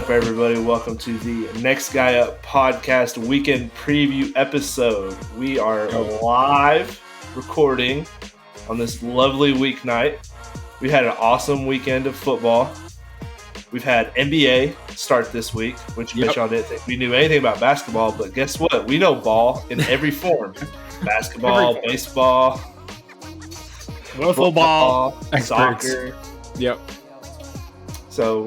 up, everybody? Welcome to the Next Guy Up podcast weekend preview episode. We are live recording on this lovely weeknight. We had an awesome weekend of football. We've had NBA start this week, which y'all didn't think we knew anything about basketball, but guess what? We know ball in every form. Basketball, baseball, football, soccer. Yep. So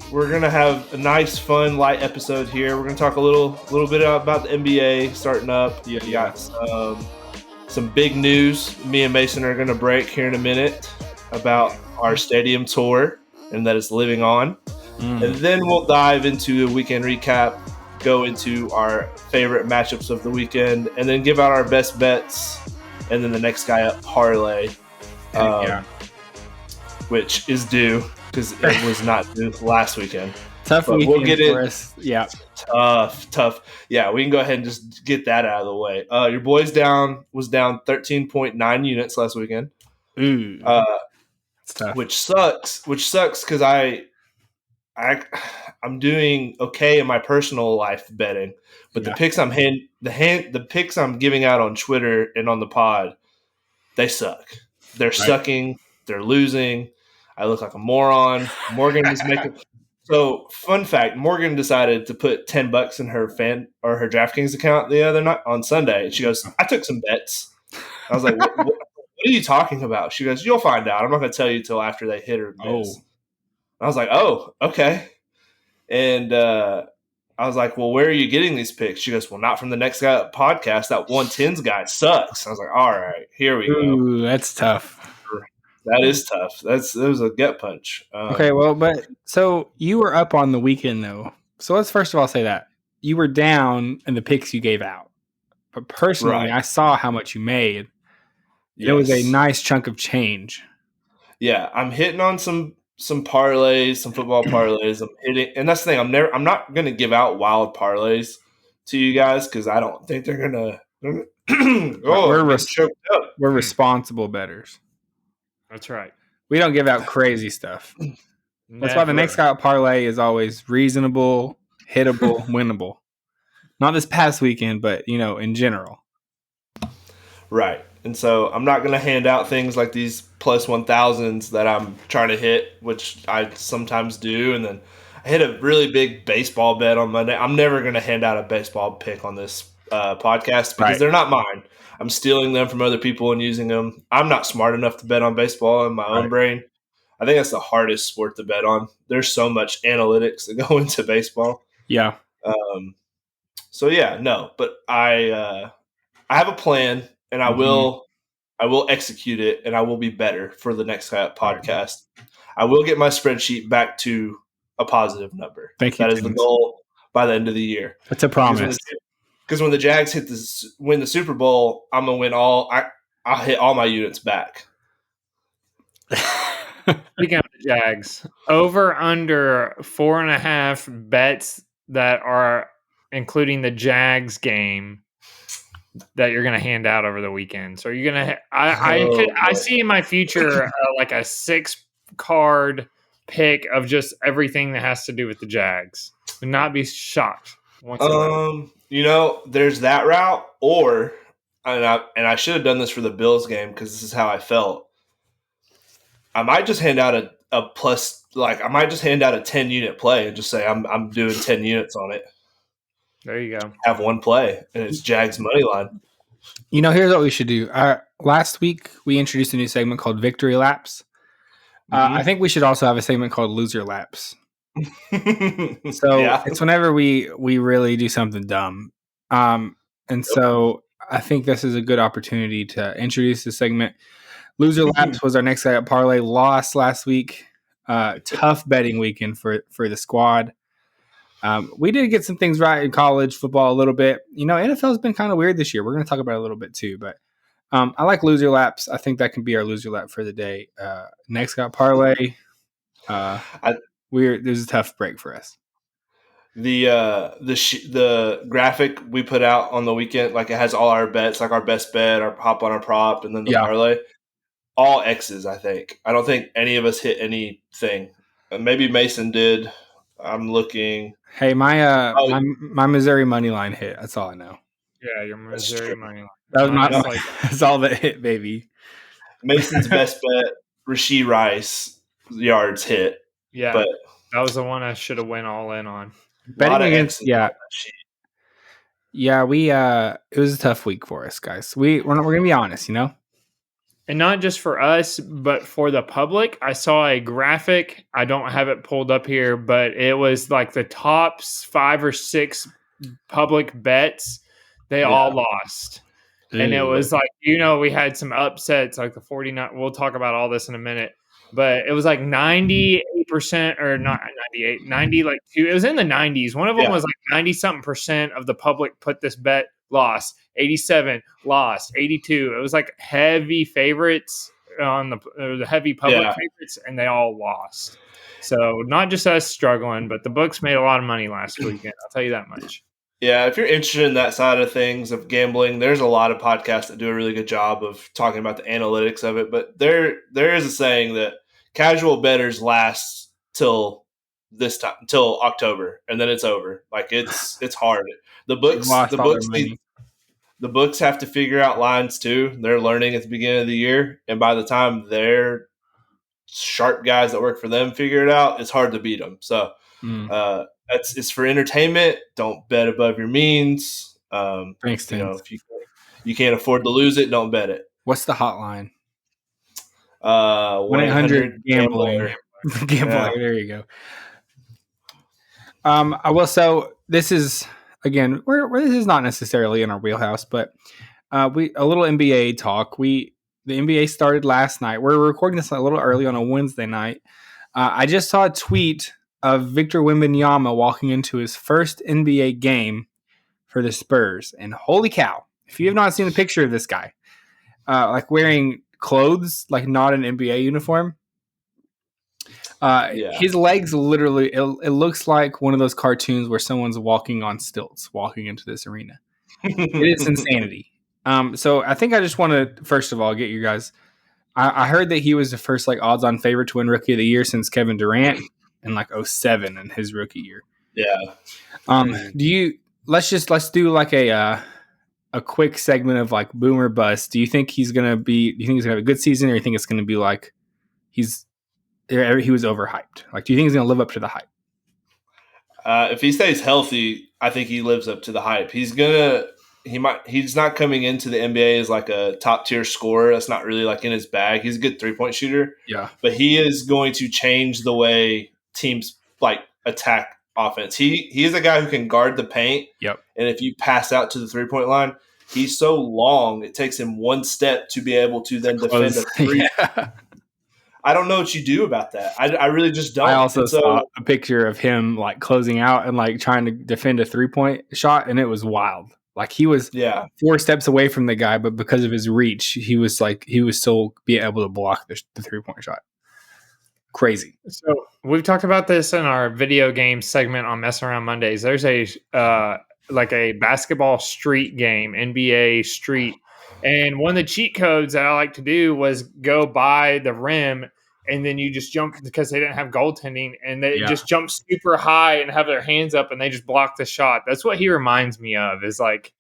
we're gonna have a nice, fun, light episode here. We're gonna talk a little bit about the NBA starting up. You got some big news. Me and Mason are gonna break here in a minute about our stadium tour and that it's living on. And then we'll dive into a weekend recap, go into our favorite matchups of the weekend, and then give out our best bets, and then the next guy up parlay, which is due. Because it was not due last weekend. Tough weekend we'll get for us. Yeah. Tough. Yeah, we can go ahead and just get that out of the way. Your boys was down 13.9 units last weekend. It's tough. Which sucks because I'm doing okay in my personal life betting, but the picks the picks I'm giving out on Twitter and on the pod, they suck. They're sucking. They're losing. I look like a moron. Morgan was making. So, fun fact: Morgan decided to put $10 in her her DraftKings account the other night on Sunday. And she goes, "I took some bets." I was like, what are you talking about?" She goes, "You'll find out. I'm not going to tell you until after they hit or miss." I was like, "Oh, okay." And I was like, "Well, where are you getting these picks?" She goes, "Well, not from the Next Guy Up podcast. That 110s guy sucks." I was like, "All right, here we go." That's tough. That is tough. That was a gut punch. Okay, well, but so you were up on the weekend though. So let's first of all say that you were down in the picks you gave out. But personally, I saw how much you made. It was a nice chunk of change. Yeah, I'm hitting on some parlays, some football parlays. I'm hitting, and that's the thing. I'm not going to give out wild parlays to you guys because I don't think they're gonna. We're responsible bettors. That's right. We don't give out crazy stuff. That's why the Next Guy Up parlay is always reasonable, hittable, winnable. Not this past weekend, but in general. Right. And so I'm not going to hand out things like these plus 1,000s that I'm trying to hit, which I sometimes do. And then I hit a really big baseball bet on Monday. I'm never going to hand out a baseball pick on this podcast because they're not mine. I'm stealing them from other people and using them. I'm not smart enough to bet on baseball in my own brain. I think that's the hardest sport to bet on. There's so much analytics that go into baseball. Yeah. But I have a plan, and I will execute it, and I will be better for the Next Guy Up podcast. I will get my spreadsheet back to a positive number. Thank you. That is the goal by the end of the year. That's a promise. Because when the Jags win the Super Bowl, I'm gonna win all. I'll hit all my units back. Speaking of the Jags, over under 4.5 bets that are including the Jags game that you're gonna hand out over the weekend. So you're gonna. I see in my future like a 6-card pick of just everything that has to do with the Jags. Would not be shocked whatsoever. There's that route, and I should have done this for the Bills game because this is how I felt. I might just hand out a plus, like I might just hand out a 10-unit play and just say I'm doing 10 units on it. There you go. Have one play, and it's Jags money line. Here's what we should do. Last week we introduced a new segment called Victory Laps. I think we should also have a segment called Loser Laps. It's whenever we really do something dumb. So I think this is a good opportunity to introduce the segment. Loser Laps was our Next Guy Up parlay. Lost last week. Tough betting weekend for the squad. We did get some things right in college football a little bit. NFL has been kind of weird this year. We're going to talk about it a little bit too, but I like Loser Laps. I think that can be our Loser Lap for the day. Next Guy Up parlay. There's a tough break for us. The graphic we put out on the weekend, like it has all our bets, like our best bet, our hop on our prop, and then the parlay. All X's, I think. I don't think any of us hit anything. Maybe Mason did. I'm looking. Hey, my Missouri money line hit. That's all I know. Yeah, your Missouri money line. That was that's all that hit, baby. Mason's best bet, Rashee Rice yards hit. Yeah, but that was the one I should have went all in on. Betting against, yeah, we it was a tough week for us, guys. We're gonna be honest, And not just for us, but for the public. I saw a graphic. I don't have it pulled up here, but it was like the top 5 or 6 public bets. They all lost. And it was like, we had some upsets like the 49. We'll talk about all this in a minute. But it was like 98% or not 98, 90, like 2. It was in the 90s. One of them was like 90 something percent of the public put this bet, lost. 87 lost. 82. It was like heavy favorites on the heavy public favorites, and they all lost. So not just us struggling, but the books made a lot of money last weekend. I'll tell you that much. Yeah, if you're interested in that side of things, of gambling, there's a lot of podcasts that do a really good job of talking about the analytics of it. But there is a saying that casual bettors last till October, and then it's over. Like it's hard. The books have to figure out lines too. They're learning at the beginning of the year, and by the time their sharp guys that work for them figure it out, it's hard to beat them. So. It's for entertainment. Don't bet above your means. Thanks, if you can't afford to lose it, don't bet it. What's the hotline? 1-800-GAMBLER. Gambling. There you go. I will. So this is again, this is not necessarily in our wheelhouse, but a little NBA talk. The NBA started last night. We're recording this a little early on a Wednesday night. I just saw a tweet of Victor Wembanyama walking into his first NBA game for the Spurs. And holy cow, if you have not seen a picture of this guy, like wearing clothes, like not an NBA uniform, his legs literally, it looks like one of those cartoons where someone's walking on stilts, walking into this arena. It is insanity. So I think I just want to, first of all, get you guys, I heard that he was the first like odds-on favorite to win Rookie of the Year since Kevin Durant. In like 2007 in his rookie year. Yeah. Let's do like a quick segment of like boom or bust. Do you think he's gonna have a good season, or you think it's gonna be like he was overhyped? Like, do you think he's gonna live up to the hype? If he stays healthy, I think he lives up to the hype. He's not coming into the NBA as like a top tier scorer. That's not really like in his bag. He's a good 3-point shooter. Yeah. But he is going to change the way teams like attack offense. He is a guy who can guard the paint. Yep. And if you pass out to the 3-point line, he's so long, it takes him one step to be able to then defend a three. Yeah. I don't know what you do about that. I really just don't. I also saw a picture of him like closing out and like trying to defend a 3-point shot, and it was wild. Like he was 4 steps away from the guy, but because of his reach, he was still be able to block the 3-point shot. Crazy. So we've talked about this in our video game segment on Mess Around Mondays. There's a basketball street game, NBA Street, and one of the cheat codes that I like to do was go by the rim, and then you just jump because they didn't have goaltending, and they just jump super high and have their hands up, and they just block the shot. That's what he reminds me of. Is like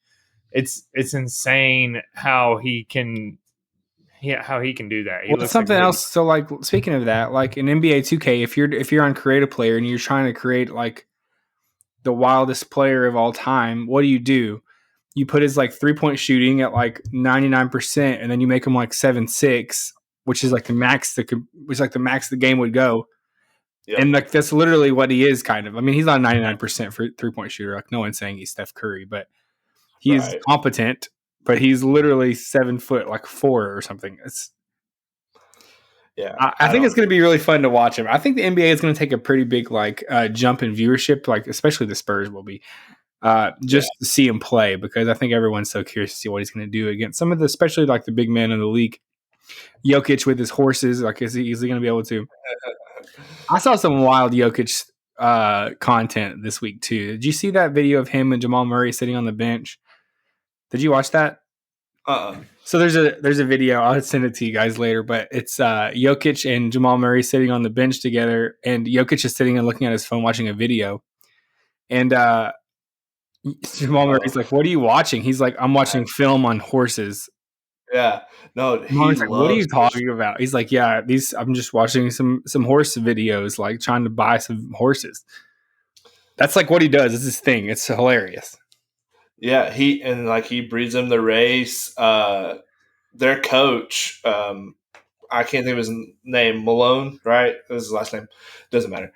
it's insane how he can. Yeah, how he can do that. Well, something else. So, like speaking of that, like in NBA 2K, if you're on Create Player and you're trying to create like the wildest player of all time, what do? You put his like 3-point shooting at like 99%, and then you make him like 7'6", which is like the max the game would go. Yep. And like that's literally what he is, kind of. I mean, he's not 99% for 3-point shooter. Like no one's saying he's Steph Curry, but he's competent. But he's literally 7'4" or something. I think it's going to be really fun to watch him. I think the NBA is going to take a pretty big like jump in viewership, like especially the Spurs will be, to see him play, because I think everyone's so curious to see what he's going to do against some of the, especially like the big men in the league. Jokic with his horses, like is he going to be able to? I saw some wild Jokic content this week too. Did you see that video of him and Jamal Murray sitting on the bench? Did you watch that? So there's a video. I'll send it to you guys later, but it's Jokic and Jamal Murray sitting on the bench together, and Jokic is sitting and looking at his phone watching a video. And Jamal Murray's like, "What are you watching?" He's like, "I'm watching film on horses." Yeah. No, He's like, "What are you talking about?" He's like, "Yeah, I'm just watching some horse videos, like trying to buy some horses." That's like what he does. It's his thing. It's hilarious. Yeah, he breeds them the race. Their coach, I can't think of his name, Malone, right? That was his last name. Doesn't matter.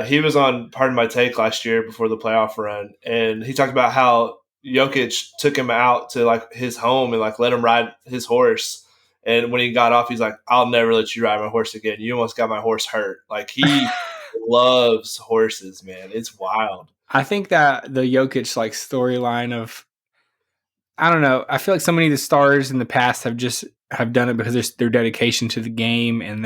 He was on Pardon My Take last year before the playoff run, and he talked about how Jokic took him out to like his home and like let him ride his horse. And when he got off, he's like, "I'll never let you ride my horse again. You almost got my horse hurt." Like he loves horses, man. It's wild. I think that the Jokic like storyline of, I don't know. I feel like so many of the stars in the past have done it because their dedication to the game, and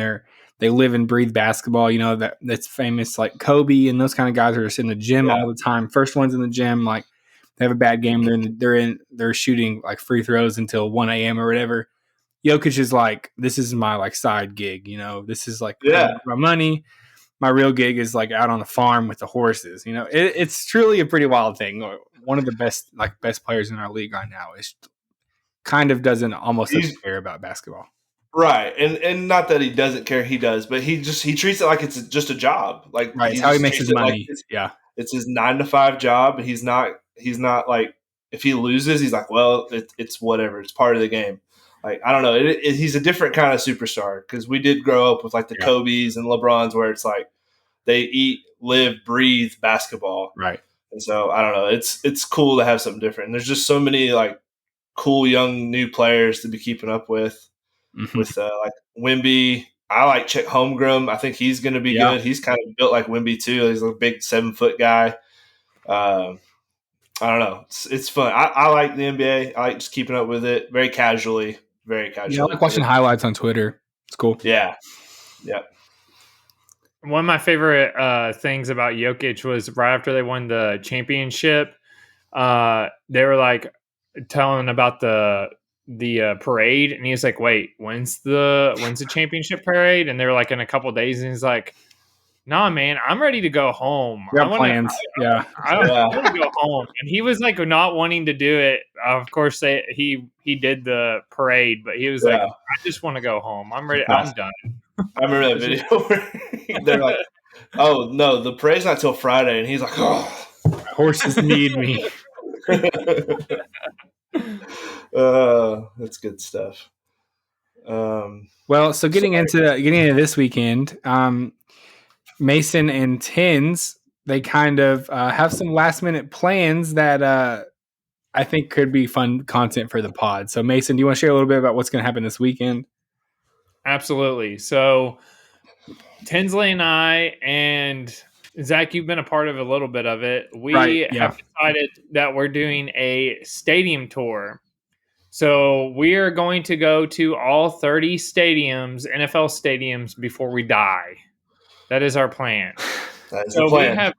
they live and breathe basketball. You know, that's famous, like Kobe and those kind of guys are just in the gym all the time. First ones in the gym, like they have a bad game, they're shooting like free throws until 1 a.m. or whatever. Jokic is like, this is my like side gig. You know, this is like my money. My real gig is like out on the farm with the horses. You know, it's truly a pretty wild thing. One of the best players in our league right now is kind of doesn't care about basketball. Right. And not that he doesn't care, he does, but he treats it like it's just a job. Like right. It's how he makes his money. Like it's his 9-to-5 job. And he's not like, if he loses, he's like, well, it's whatever. It's part of the game. Like, I don't know. He's a different kind of superstar because we did grow up with like the Kobe's and LeBrons where it's like they eat, live, breathe basketball. Right. And so I don't know. It's cool to have something different. And there's just so many like cool young new players to be keeping up with. Mm-hmm. With like Wemby. I like Chet Holmgren. I think he's going to be good. He's kind of built like Wemby too. He's a big 7-foot guy. I don't know. It's fun. I like the NBA. I like just keeping up with it very casually. Very casually. Yeah, I like watching highlights on Twitter. It's cool. Yeah. Yeah. One of my favorite things about Jokic was right after they won the championship, they were like telling about the parade, and he was like, "Wait, when's the championship parade?" And they were like, "In a couple of days," and he's like, "Nah, man, I'm ready to go home. I plans. I want to go home." And he was like not wanting to do it. Of course, he did the parade, but he was like, "I just want to go home. I'm ready. I'm done." I remember that video where they're like, "Oh no, the parade's not till Friday," and he's like, "Oh, horses need me." That's good stuff. Well, so getting into this weekend, Mason and Tins, they kind of have some last minute plans that I think could be fun content for the pod. So Mason, do you want to share a little bit about what's going to happen this weekend? Absolutely. So Tinsley and I, and Zach, you've been a part of a little bit of it. We have decided that we're doing a stadium tour. So we are going to go to all 30 stadiums, NFL stadiums, before we die. That is our plan. That is the plan.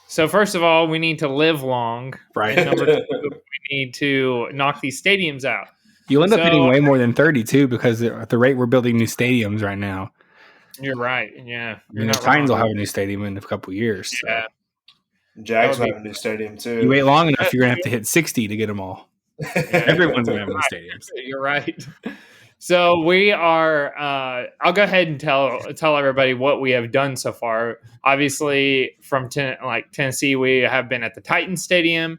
So first of all, we need to live long. Right. And number two, we need to knock these stadiums out. You'll end up hitting way more than 30 too, because at the rate we're building new stadiums right now. You're right. Yeah. The Titans will have a new stadium in a couple of years. Yeah. So. Jags will have a new stadium too. You wait long enough, you're going to have to hit 60 to get them all. Everyone's going to have new stadiums. You're right. So we are, I'll go ahead and tell everybody what we have done so far. Obviously, from Tennessee, we have been at the Titans Stadium.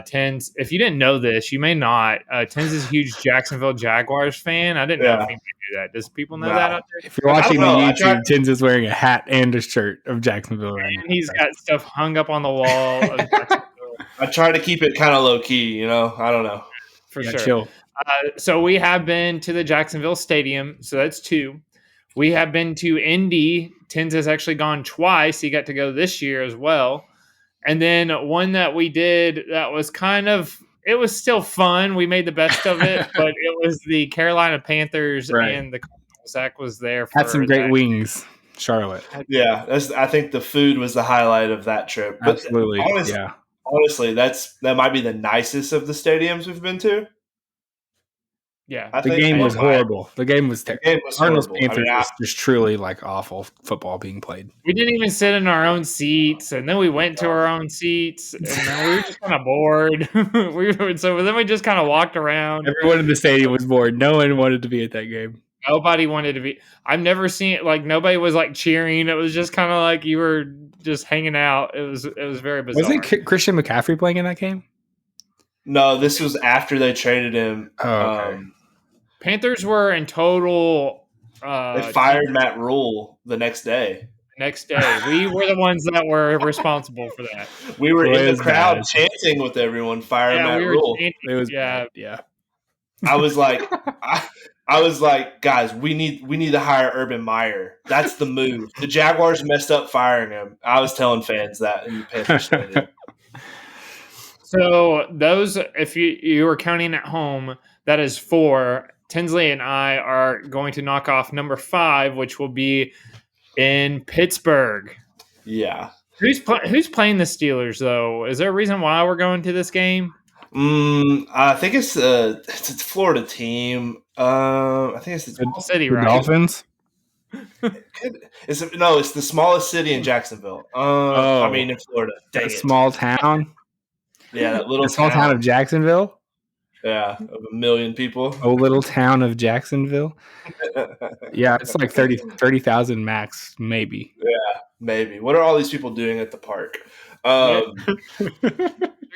Tens, if you didn't know this, you may not. Tens is a huge Jacksonville Jaguars fan. I didn't know if he could do that. Does people know that out there? If you're watching on YouTube, Tens is wearing a hat and a shirt of Jacksonville right now. And he's got stuff hung up on the wall of Jacksonville. I try to keep it kind of low key, I don't know. For sure. Chill. So we have been to the Jacksonville Stadium. So that's 2. We have been to Indy. Tens has actually gone twice. He got to go this year as well. And then one that we did that was it was still fun. We made the best of it, but it was the Carolina Panthers and the Zach was there. Had some great wings, Charlotte. Yeah, I think the food was the highlight of that trip. But absolutely, honestly, that might be the nicest of the stadiums we've been to. Yeah. The game was horrible. The game was terrible. Cardinals horrible. Panthers was just truly like awful football being played. We didn't even sit in our own seats, and then we went to our own seats, and then we were just kind of bored. So then we just kind of walked around. Everyone in the stadium was bored. No one wanted to be at that game. Nobody wanted to be. I've never seen it. Like nobody was like cheering. It was just kind of like you were just hanging out. It was very bizarre. Wasn't Christian McCaffrey playing in that game? No, this was after they traded him. Oh, okay. Panthers were in total. They fired Matt Rule the next day. Next day, we were the ones that were responsible for that. We were in the crowd chanting with everyone, "Fire Matt Rule." It was yeah. I was like, I was like, guys, we need to hire Urban Meyer. That's the move. The Jaguars messed up firing him. I was telling fans that in the Panthers stadium. So those, if you were counting at home, that is 4. Tinsley and I are going to knock off number 5, which will be in Pittsburgh. Yeah. Who's playing the Steelers though? Is there a reason why we're going to this game? I think it's a Florida team. I think it's the small city, right? Dolphins. It's the smallest city in Jacksonville. I mean in Florida. Dang, small town. Yeah, that little small town of Jacksonville. Yeah, of 1 million people. Oh, little town of Jacksonville. Yeah, it's like 30,000 max, maybe. Yeah, maybe. What are all these people doing at the park?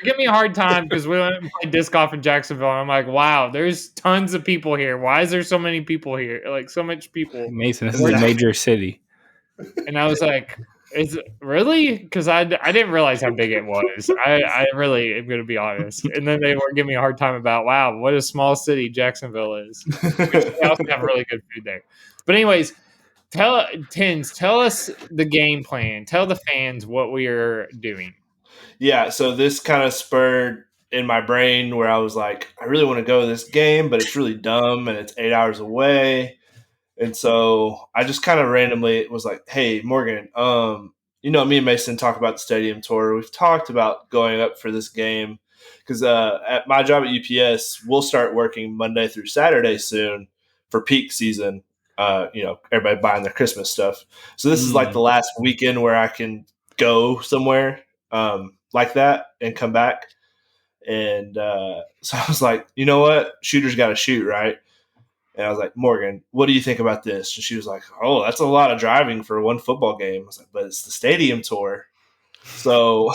Give me a hard time because we went and played disc golf in Jacksonville. And I'm like, wow, there's tons of people here. Why is there so many people here? Like so much people. Mason, this is a major city. And I was like, is it really? Because I didn't realize how big it was. I really am going to be honest. And then they were giving me a hard time about, wow, what a small city Jacksonville is. They also have really good food there. But anyways, tell us the game plan. Tell the fans what we are doing. Yeah, so this kind of spurred in my brain where I was like, I really want to go to this game, but it's really dumb and it's 8 hours away. And so I just kind of randomly was like, hey, Morgan, me and Mason talk about the stadium tour. We've talked about going up for this game because at my job at UPS, we'll start working Monday through Saturday soon for peak season. Everybody buying their Christmas stuff. So this is like the last weekend where I can go somewhere like that and come back. And so I was like, you know what? Shooter's got to shoot, right? And I was like, Morgan, what do you think about this? And she was like, oh, that's a lot of driving for one football game. I was like, but it's the stadium tour. So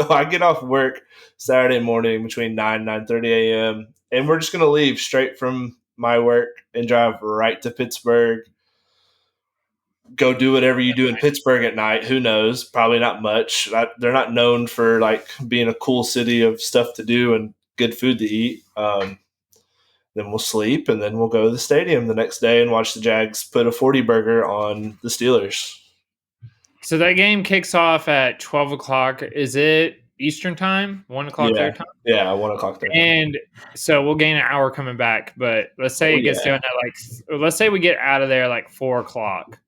I get off work Saturday morning between 9 and 9:30 a.m. And we're just going to leave straight from my work and drive right to Pittsburgh. Go do whatever you do in Pittsburgh at night. Who knows? Probably not much. They're not known for like being a cool city of stuff to do and good food to eat. Then we'll sleep, and then we'll go to the stadium the next day and watch the Jags put a 40 burger on the Steelers. So that game kicks off at 12 o'clock. Is it Eastern time? 1 o'clock their time? Yeah, 1 o'clock their time. And so we'll gain an hour coming back. But let's say it gets done at let's say we get out of there like 4 o'clock.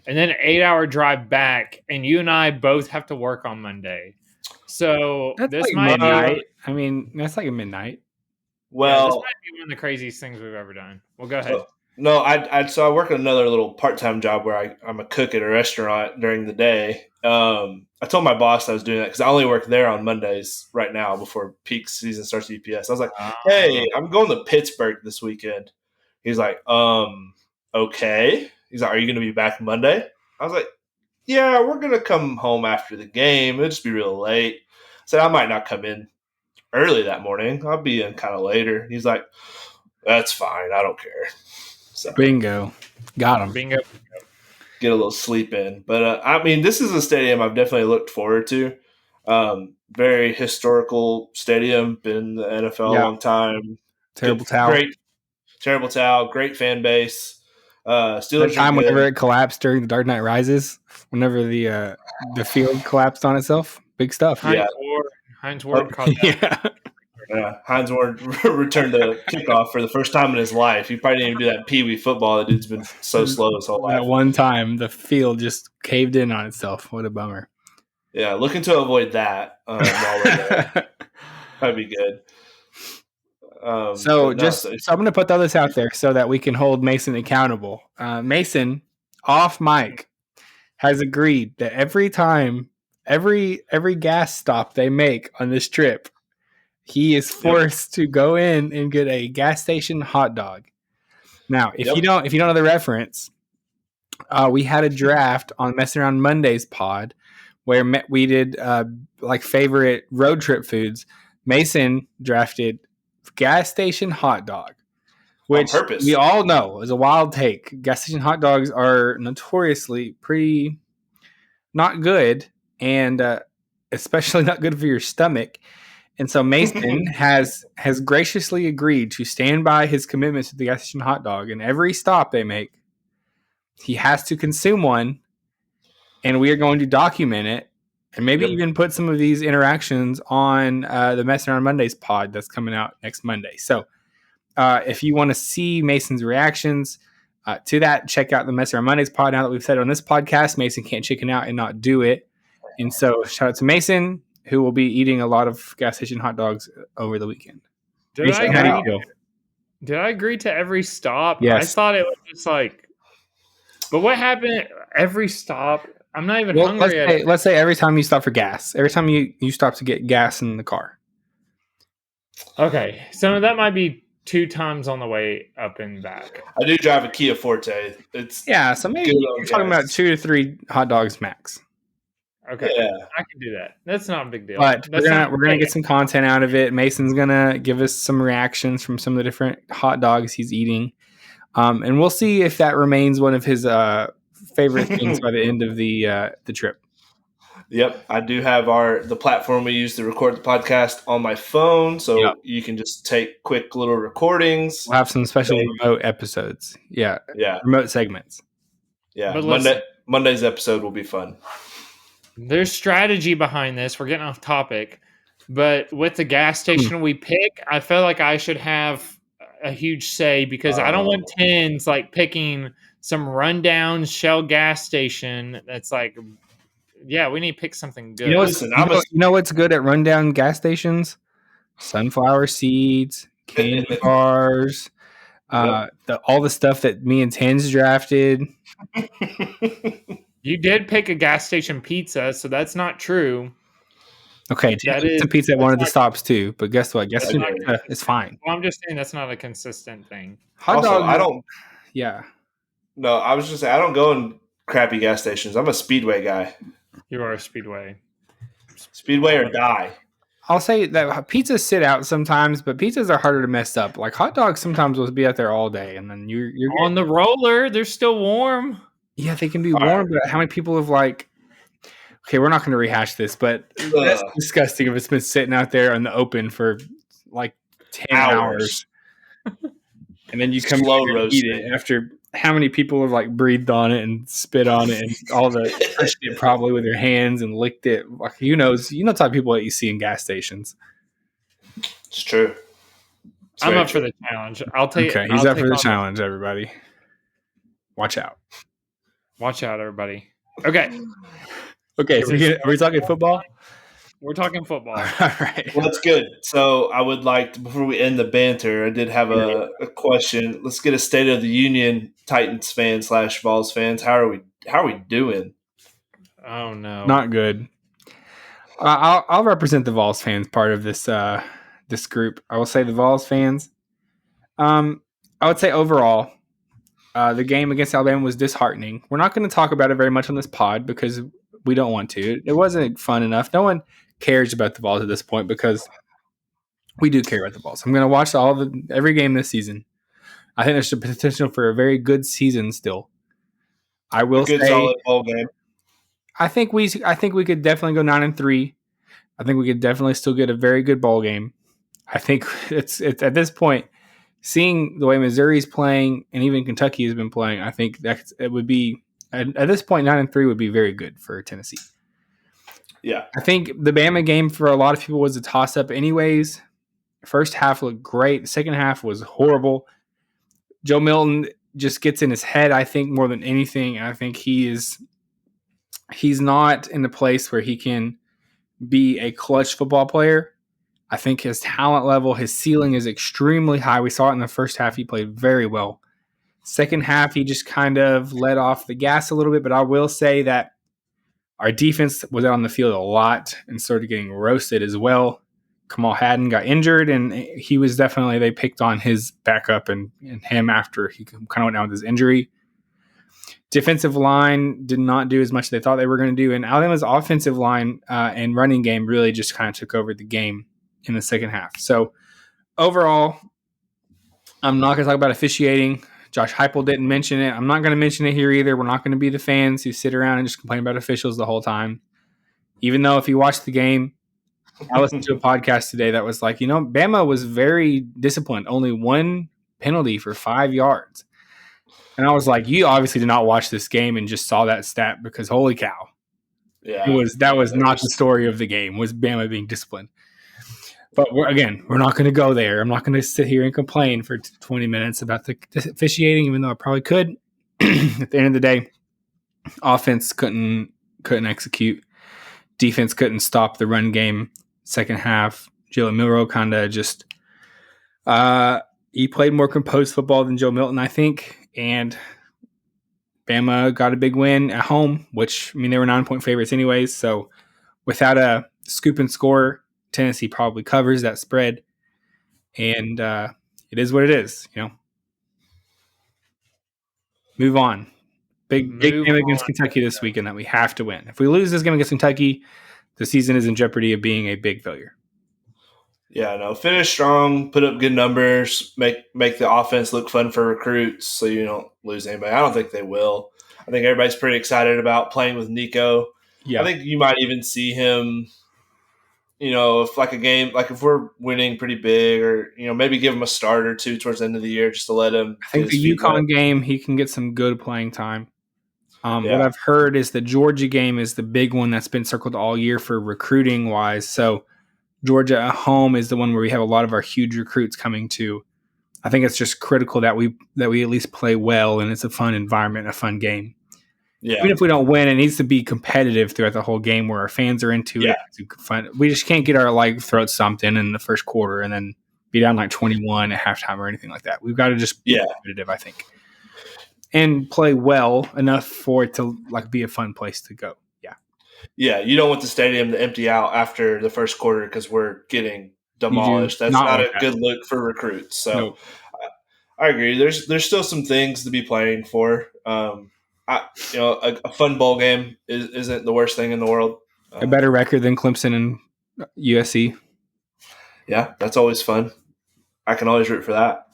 And then an 8-hour drive back, and you and I both have to work on Monday. So that's this like might midnight. I mean, that's like a midnight. Well, this might be one of the craziest things we've ever done. Well, go ahead. No, I work another little part-time job where I'm a cook at a restaurant during the day. I told my boss I was doing that because I only work there on Mondays right now before peak season starts at UPS. I was like, hey, I'm going to Pittsburgh this weekend. He's like, okay. He's like, are you going to be back Monday? I was like, yeah, we're going to come home after the game. It'll just be real late. I said, I might not come in early that morning. I'll be in kind of later. He's like, that's fine. I don't care. So, bingo. Got him. Bingo. Get a little sleep in. But, I mean, this is a stadium I've definitely looked forward to. Very historical stadium. Been in the NFL a long time. Terrible towel. Terrible towel. Great fan base. Steelers time whenever it collapsed during the Dark Knight Rises, whenever the field collapsed on itself. Big stuff. Hines Ward caught that. Yeah, Hines Ward returned to kickoff for the first time in his life. He probably didn't even do that peewee football. That dude's been so slow his whole life. At one time, the field just caved in on itself. What a bummer. Yeah, looking to avoid that while we're there. That'd be good. So I'm going to put all this out there so that we can hold Mason accountable. Mason, off mic, has agreed that every time, every gas stop they make on this trip, he is forced to go in and get a gas station hot dog. Now, if you don't know the reference, we had a draft on Messing Around Mondays pod where we did like favorite road trip foods. Mason drafted gas station hot dog, which we all know is a wild take. Gas station hot dogs are notoriously pretty not good, and especially not good for your stomach. And so Mason has graciously agreed to stand by his commitments to the gas station hot dog. And every stop they make, he has to consume one, and we are going to document it and maybe even put some of these interactions on the Messing Around Mondays pod that's coming out next Monday. So if you want to see Mason's reactions to that, check out the Messing Around Mondays pod. Now that we've said it on this podcast, Mason can't chicken out and not do it. And so shout out to Mason, who will be eating a lot of gas station hot dogs over the weekend. Did I agree to every stop? Yes. I thought it was just like, but what happened every stop? I'm not even hungry. Let's say every time you stop for gas, every time you stop to get gas in the car. Okay, so that might be 2 times on the way up and back. I do drive a Kia Forte. So maybe you're talking about 2 to 3 hot dogs max. Okay, I can do that. That's not a big deal. But we're gonna get some content out of it. Mason's gonna give us some reactions from some of the different hot dogs he's eating, and we'll see if that remains one of his favorite things by the end of the trip. Yep, I do have the platform we use to record the podcast on my phone, so you can just take quick little recordings. We'll have some special remote episodes. Yeah, remote segments. Yeah, Monday's episode will be fun. There's strategy behind this. We're getting off topic, but with the gas station we pick, I feel like I should have a huge say because I don't want tens like picking some rundown Shell gas station that's like, we need to pick something good. You know what's good at rundown gas stations? Sunflower seeds, candy bars, all the stuff that me and Tens drafted. You did pick a gas station pizza, so that's not true. Okay, some pizza at one of the stops too. But guess what? Gas station pizza is fine. Well, I'm just saying that's not a consistent thing. Hot dog, I don't. Yeah. No, I was just saying I don't go in crappy gas stations. I'm a Speedway guy. You are a Speedway. Speedway or die. I'll say that pizzas sit out sometimes, but pizzas are harder to mess up. Like hot dogs sometimes will be out there all day, and then you're on the roller. They're still warm. Yeah, they can be warm, but how many people have okay, we're not going to rehash this, but that's disgusting if it's been sitting out there in the open for like 10 hours. And then you come and eat it after how many people have breathed on it and spit on it and all touched it probably with their hands and licked it. Like, you know the type of people that you see in gas stations. It's true. I'm up for the challenge. I'll take. Okay, he's up for the challenge. Everybody, watch out! Watch out, everybody. Okay. Okay. So are we talking football? We're talking football. All right. Well, that's good. So I would like to, before we end the banter, I did have a question. Let's get a State of the Union, Titans fans / Vols fans. How are we doing? Oh no, not good. I'll represent the Vols fans part of this this group. I will say the Vols fans. I would say overall, the game against Alabama was disheartening. We're not going to talk about it very much on this pod because we don't want to. It wasn't fun enough. No one cares about the Vols at this point because we do care about the Vols. I'm going to watch every game this season. I think there's the potential for a very good season still. I will say, solid bowl game. I think we could definitely go 9-3. I think we could definitely still get a very good bowl game. I think it's at this point, seeing the way Missouri's playing and even Kentucky has been playing, I think that it would be at this point 9-3 would be very good for Tennessee. Yeah, I think the Bama game for a lot of people was a toss-up anyways. First half looked great. The second half was horrible. Joe Milton just gets in his head, I think, more than anything. I think he's not in the place where he can be a clutch football player. I think his talent level, his ceiling is extremely high. We saw it in the first half. He played very well. Second half, he just kind of let off the gas a little bit, but I will say that our defense was out on the field a lot and started getting roasted as well. Kamal Haddon got injured, and he was definitely, they picked on his backup and him after he kind of went down with his injury. Defensive line did not do as much as they thought they were going to do, and Alabama's offensive line and running game really just kind of took over the game in the second half. So overall, I'm not going to talk about officiating. Josh Heupel didn't mention it. I'm not going to mention it here either. We're not going to be the fans who sit around and just complain about officials the whole time. Even though if you watch the game, I listened to a podcast today that was like, Bama was very disciplined. Only one penalty for 5 yards. And I was like, you obviously did not watch this game and just saw that stat because holy cow. Yeah, that was not the story of the game, was Bama being disciplined. But we're not going to go there. I'm not going to sit here and complain for 20 minutes about the officiating, even though I probably could. At the end of the day, offense couldn't execute. Defense couldn't stop the run game. Second half, Jalen Milroe kind of just he played more composed football than Joe Milton, I think. And Bama got a big win at home, which, they were 9-point favorites anyways. So without a scoop and score, Tennessee probably covers that spread, and it is what it is. Move on. Big game against Kentucky this weekend that we have to win. If we lose this game against Kentucky, the season is in jeopardy of being a big failure. Yeah, no. Finish strong, put up good numbers, make the offense look fun for recruits, so you don't lose anybody. I don't think they will. I think everybody's pretty excited about playing with Nico. Yeah. I think you might even see him. If we're winning pretty big, or maybe give him a start or two towards the end of the year just to let him. I think the UConn game, he can get some good playing time. What I've heard is the Georgia game is the big one that's been circled all year for recruiting wise. So Georgia at home is the one where we have a lot of our huge recruits coming to. I think it's just critical that we at least play well and it's a fun environment, a fun game. Yeah. Even if we don't win, it needs to be competitive throughout the whole game where our fans are into it. We just can't get our throats stomped in the first quarter and then be down 21 at halftime or anything like that. We've got to just be competitive, I think, and play well enough for it to be a fun place to go. Yeah. Yeah, you don't want the stadium to empty out after the first quarter because we're getting demolished. That's not a good look for recruits. So nope. I agree. There's still some things to be playing for. A fun bowl game isn't the worst thing in the world. A better record than Clemson and USC. Yeah, that's always fun. I can always root for that.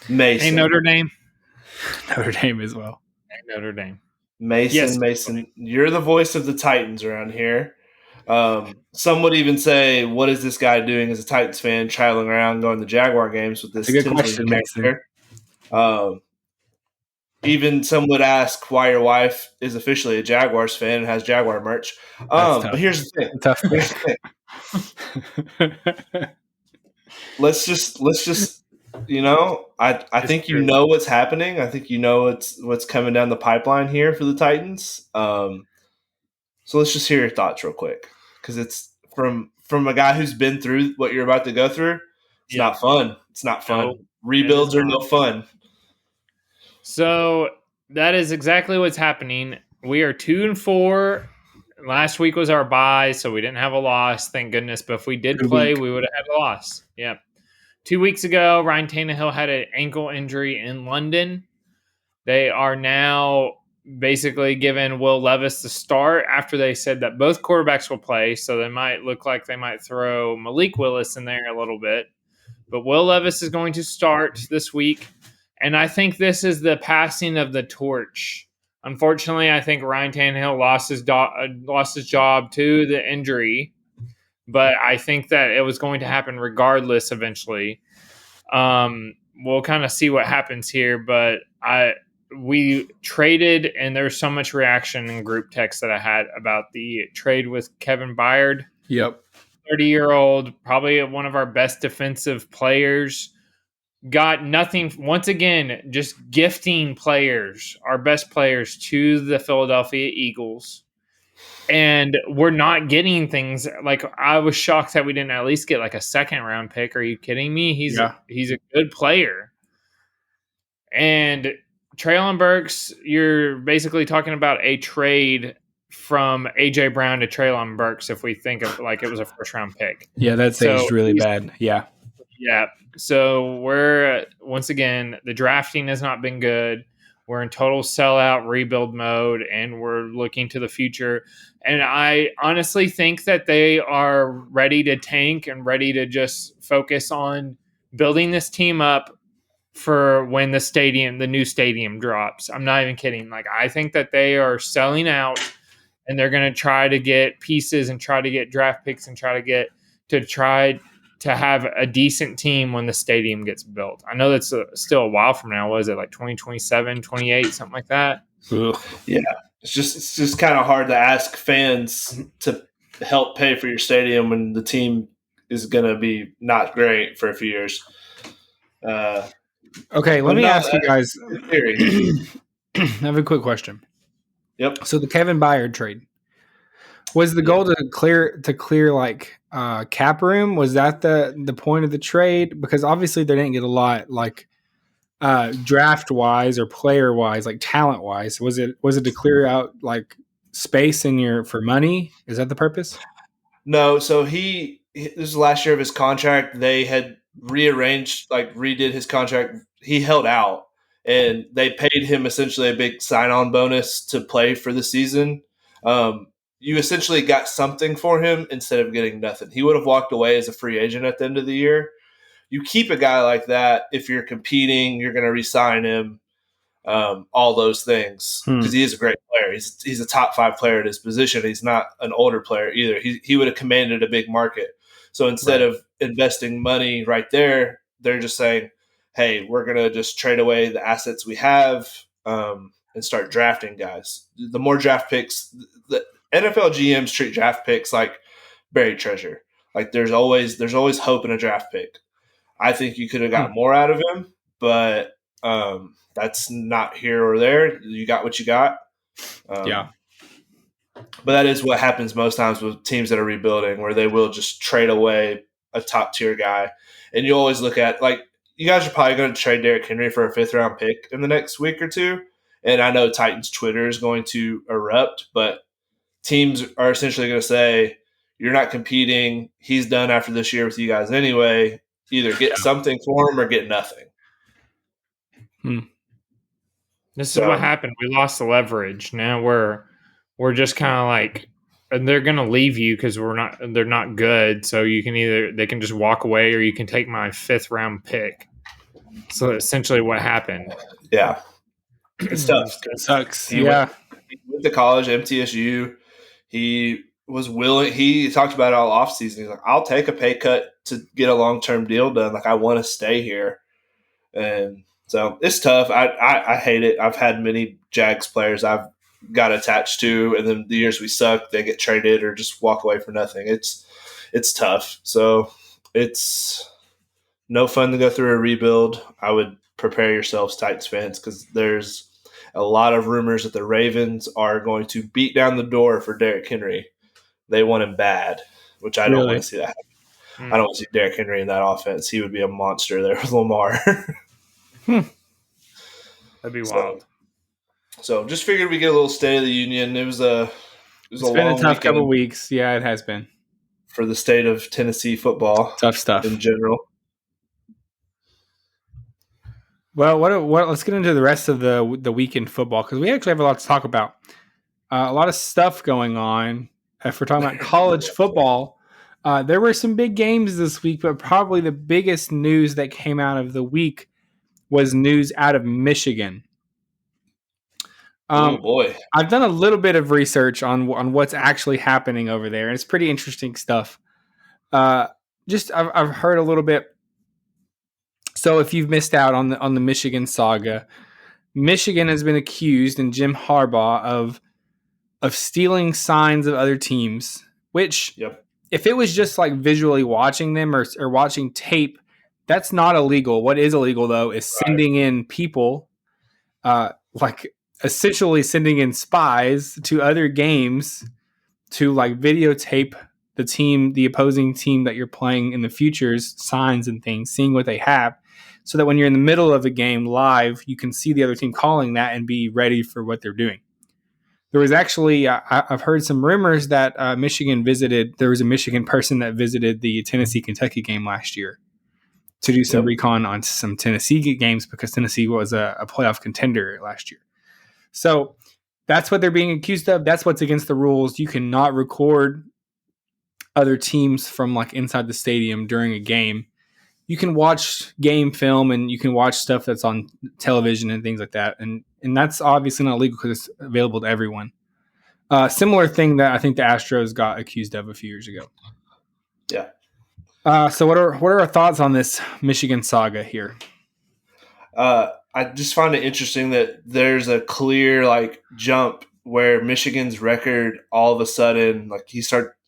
Mason. Hey, Notre Dame. Notre Dame as well. Hey, Notre Dame. Mason, you're the voice of the Titans around here. Some would even say, what is this guy doing as a Titans fan, traveling around going to Jaguar games with this? That's a good question, Mason. Even some would ask why your wife is officially a Jaguars fan and has Jaguar merch. But here's the thing. Let's just I think what's happening. I think what's coming down the pipeline here for the Titans. So let's just hear your thoughts real quick, because it's from a guy who's been through what you're about to go through. It's not fun. It's not fun. No, rebuilds are no fun. So that is exactly what's happening. We are 2-4. Last week was our bye, so we didn't have a loss, thank goodness. But if we did play, we would have had a loss. Yeah. 2 weeks ago, Ryan Tannehill had an ankle injury in London. They are now basically giving Will Levis the start after they said that both quarterbacks will play. So they might look like they might throw Malik Willis in there a little bit. But Will Levis is going to start this week. And I think this is the passing of the torch. Unfortunately, I think Ryan Tannehill lost his job to the injury, but I think that it was going to happen regardless eventually. We'll kind of see what happens here, but we traded, and there's so much reaction in group text that I had about the trade with Kevin Byard. Yep. 30-year-old, probably one of our best defensive players. Got nothing. Once again, just gifting players, our best players, to the Philadelphia Eagles. And we're not getting things like I was shocked that we didn't at least get like a second round pick. Are you kidding me? He's a good player. And Treylon Burks, you're basically talking about a trade from AJ Brown to Treylon Burks if we think of like it was a first round pick. Yeah, that's aged really bad. Yeah. Yeah. So we're once again, the drafting has not been good. We're in total sellout rebuild mode, and we're looking to the future. And I honestly think that they are ready to tank and ready to just focus on building this team up for when the new stadium drops. I'm not even kidding. Like, I think that they are selling out, and they're going to try to get pieces and try to get draft picks and try to have a decent team when the stadium gets built. I know that's still a while from now. What is it, like 2027, 28, something like that? Ugh. Yeah. It's just kind of hard to ask fans to help pay for your stadium when the team is going to be not great for a few years. Okay, let me ask you guys. I have a quick question. Yep. So the Kevin Byard trade, was the goal to clear like cap room? Was that the point of the trade? Because obviously they didn't get a lot like draft wise or player wise, like talent wise. Was it to clear out like space for money? Is that the purpose? No. So this is the last year of his contract. They had redid his contract. He held out, and they paid him essentially a big sign-on bonus to play for the season. You essentially got something for him instead of getting nothing. He would have walked away as a free agent at the end of the year. You keep a guy like that if you're competing, you're going to re-sign him, all those things, because he is a great player. He's a top 5 player at his position. He's not an older player either. He would have commanded a big market. So instead of investing money right there, they're just saying, hey, we're going to just trade away the assets we have and start drafting guys. The more draft picks, the NFL GMs treat draft picks like buried treasure. Like there's always hope in a draft pick. I think you could have got more out of him, but that's not here or there. You got what you got. Yeah. But that is what happens most times with teams that are rebuilding, where they will just trade away a top tier guy. And you always look at, like, you guys are probably going to trade Derrick Henry for a 5th round pick in the next week or two. And I know Titans Twitter is going to erupt, but teams are essentially going to say, you're not competing. He's done after this year with you guys anyway. Either get something for him or get nothing. This is what happened. We lost the leverage. Now we're just kind of like, and they're going to leave you because they're not good. So they can just walk away, or you can take my 5th round pick. So essentially what happened. Yeah. It's tough. It sucks. He went to college, MTSU. He was willing. He talked about it all offseason. He's like, I'll take a pay cut to get a long-term deal done. Like, I want to stay here. And so it's tough. I hate it. I've had many Jags players I've got attached to, and then the years we suck, they get traded or just walk away for nothing. It's tough. So it's no fun to go through a rebuild. I would prepare yourselves, Titans fans, because there's a lot of rumors that the Ravens are going to beat down the door for Derrick Henry. They want him bad, which I don't want to see that happen. I don't want to see Derrick Henry in that offense. He would be a monster there with Lamar. That'd be wild. So just figured we'd get a little State of the Union. It's been a tough couple weeks. Yeah, it has been. For the state of Tennessee football. Tough stuff. In general. Well, let's get into the rest of the weekend football, because we actually have a lot to talk about. A lot of stuff going on. If we're talking about college football, there were some big games this week, but probably the biggest news that came out of the week was news out of Michigan. Oh boy! I've done a little bit of research on what's actually happening over there, and it's pretty interesting stuff. I've heard a little bit. So if you've missed out on the Michigan saga, Michigan has been accused, and Jim Harbaugh, of stealing signs of other teams, which if it was just like visually watching them or watching tape, that's not illegal. What is illegal, though, is sending in people, like essentially sending in spies to other games to like videotape the opposing team that you're playing in the future's signs and things, seeing what they have, so that when you're in the middle of a game live, you can see the other team calling that and be ready for what they're doing. There was actually, I've heard some rumors that there was a Michigan person that visited the Tennessee-Kentucky game last year to do some recon on some Tennessee games because Tennessee was a playoff contender last year. So that's what they're being accused of. That's what's against the rules. You cannot record other teams from like inside the stadium during a game. You can watch game film and you can watch stuff that's on television and things like that. And that's obviously not legal because it's available to everyone. Similar thing that I think the Astros got accused of a few years ago. Yeah. So what are our thoughts on this Michigan saga here? I just find it interesting that there's a clear like jump where Michigan's record all of a sudden, like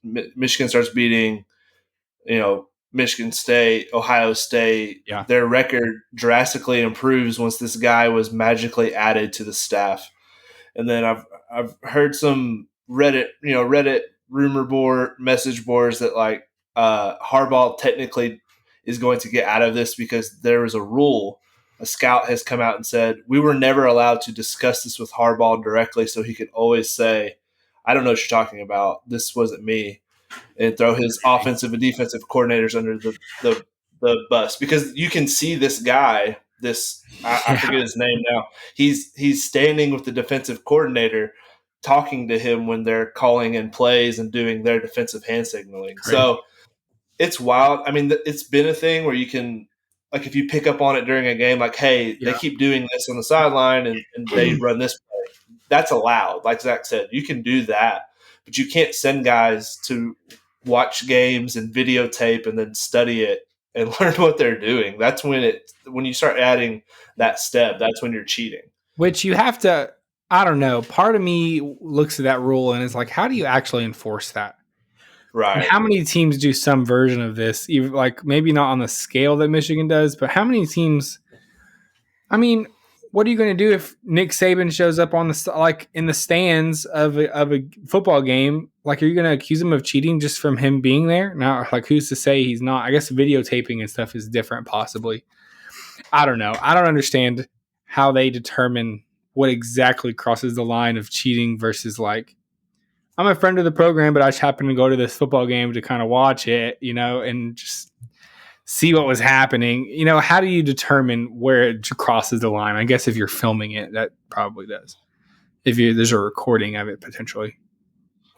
Michigan starts beating, Michigan State, Ohio State. Yeah. Their record drastically improves once this guy was magically added to the staff. And then I've heard some Reddit rumor board message boards that like Harbaugh technically is going to get out of this because there is a rule. A scout has come out and said, we were never allowed to discuss this with Harbaugh directly, so he could always say, I don't know what you're talking about. This wasn't me. And throw his offensive and defensive coordinators under the bus. Because you can see this guy, I forget his name now. He's standing with the defensive coordinator talking to him when they're calling in plays and doing their defensive hand signaling. Crazy. So it's wild. I mean, it's been a thing where you can – like if you pick up on it during a game, like, hey, they keep doing this on the sideline and they run this play. That's allowed. Like Zach said, you can do that, but you can't send guys to watch games and videotape and then study it and learn what they're doing. That's when you start adding that step, that's when you're cheating. Which you have to, I don't know, part of me looks at that rule and is like, how do you actually enforce that? Right. And how many teams do some version of this? Even like maybe not on the scale that Michigan does, but how many teams? I mean, what are you going to do if Nick Saban shows up on in the stands of a football game? Like, are you going to accuse him of cheating just from him being there? Now, like, who's to say he's not? I guess videotaping and stuff is different, possibly. I don't know. I don't understand how they determine what exactly crosses the line of cheating versus like, I'm a friend of the program, but I just happened to go to this football game to kind of watch it, and just see what was happening. How do you determine where it crosses the line? I guess if you're filming it, that probably does. There's a recording of it potentially.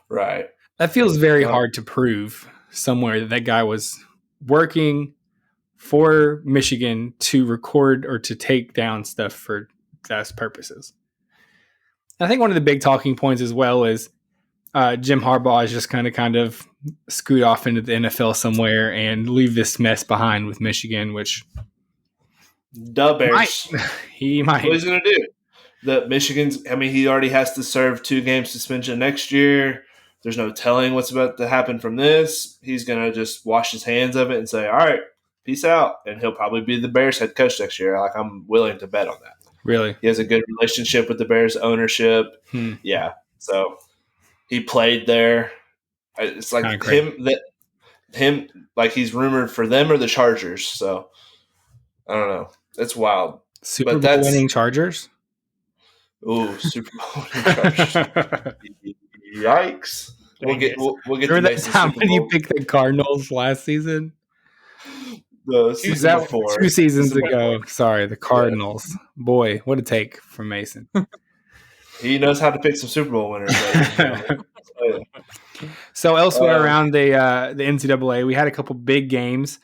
Right. That feels very hard to prove somewhere that guy was working for Michigan to record or to take down stuff for test purposes. I think one of the big talking points as well is Jim Harbaugh is just kind of scoot off into the NFL somewhere and leave this mess behind with Michigan, which Bears. He might. What he's going to do? The Michigan's. I mean, he already has to serve 2 game suspension next year. There's no telling what's about to happen from this. He's going to just wash his hands of it and say, "All right, peace out," and he'll probably be the Bears head coach next year. Like, I'm willing to bet on that. Really, he has a good relationship with the Bears ownership. Yeah, so. He played there. It's like him, like he's rumored for them or the Chargers. So I don't know. It's wild. Super Bowl winning Chargers. Ooh, Super Bowl winning Chargers. Yikes! We'll get to that time when you picked the Cardinals last season. The season before. 2 seasons ago. Sorry, the Cardinals. Yeah. Boy, what a take from Mason. He knows how to pick some Super Bowl winners. So elsewhere around the NCAA, we had a couple big games.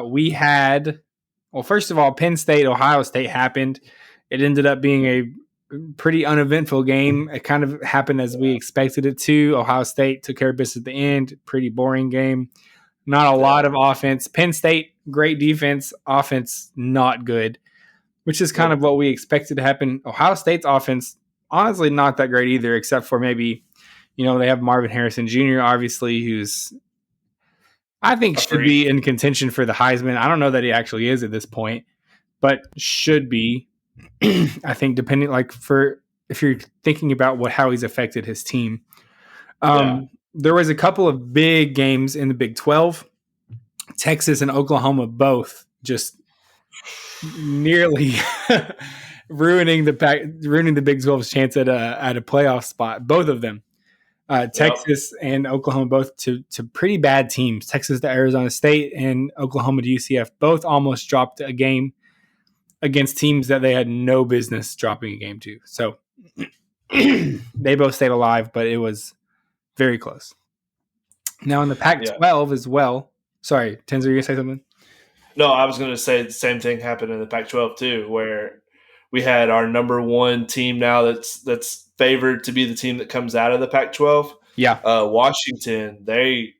We had, first of all, Penn State, Ohio State happened. It ended up being a pretty uneventful game. It kind of happened as we expected it to. Ohio State took care of business at the end. Pretty boring game. Not a lot of offense. Penn State, great defense. Offense, not good, which is kind of what we expected to happen. Ohio State's offense, honestly, not that great either, except for maybe, they have Marvin Harrison Jr., obviously, who's, I think, should be in contention for the Heisman. I don't know that he actually is at this point, but should be. I think, depending, if you're thinking about how he's affected his team. there was a couple of big games in the Big 12. Texas and Oklahoma both just nearly ruining the Big 12's chance at a playoff spot. Both of them, Texas and Oklahoma, both to pretty bad teams. Texas to Arizona State and Oklahoma to UCF both almost dropped a game against teams that they had no business dropping a game to. So they both stayed alive, but it was very close. Now in the Pac-12 as well. Sorry, Tenzer, you gonna say something? No, I was going to say the same thing happened in the Pac-12 too, where we had our number one team now that's favored to be the team that comes out of the Pac-12. Yeah, Washington, they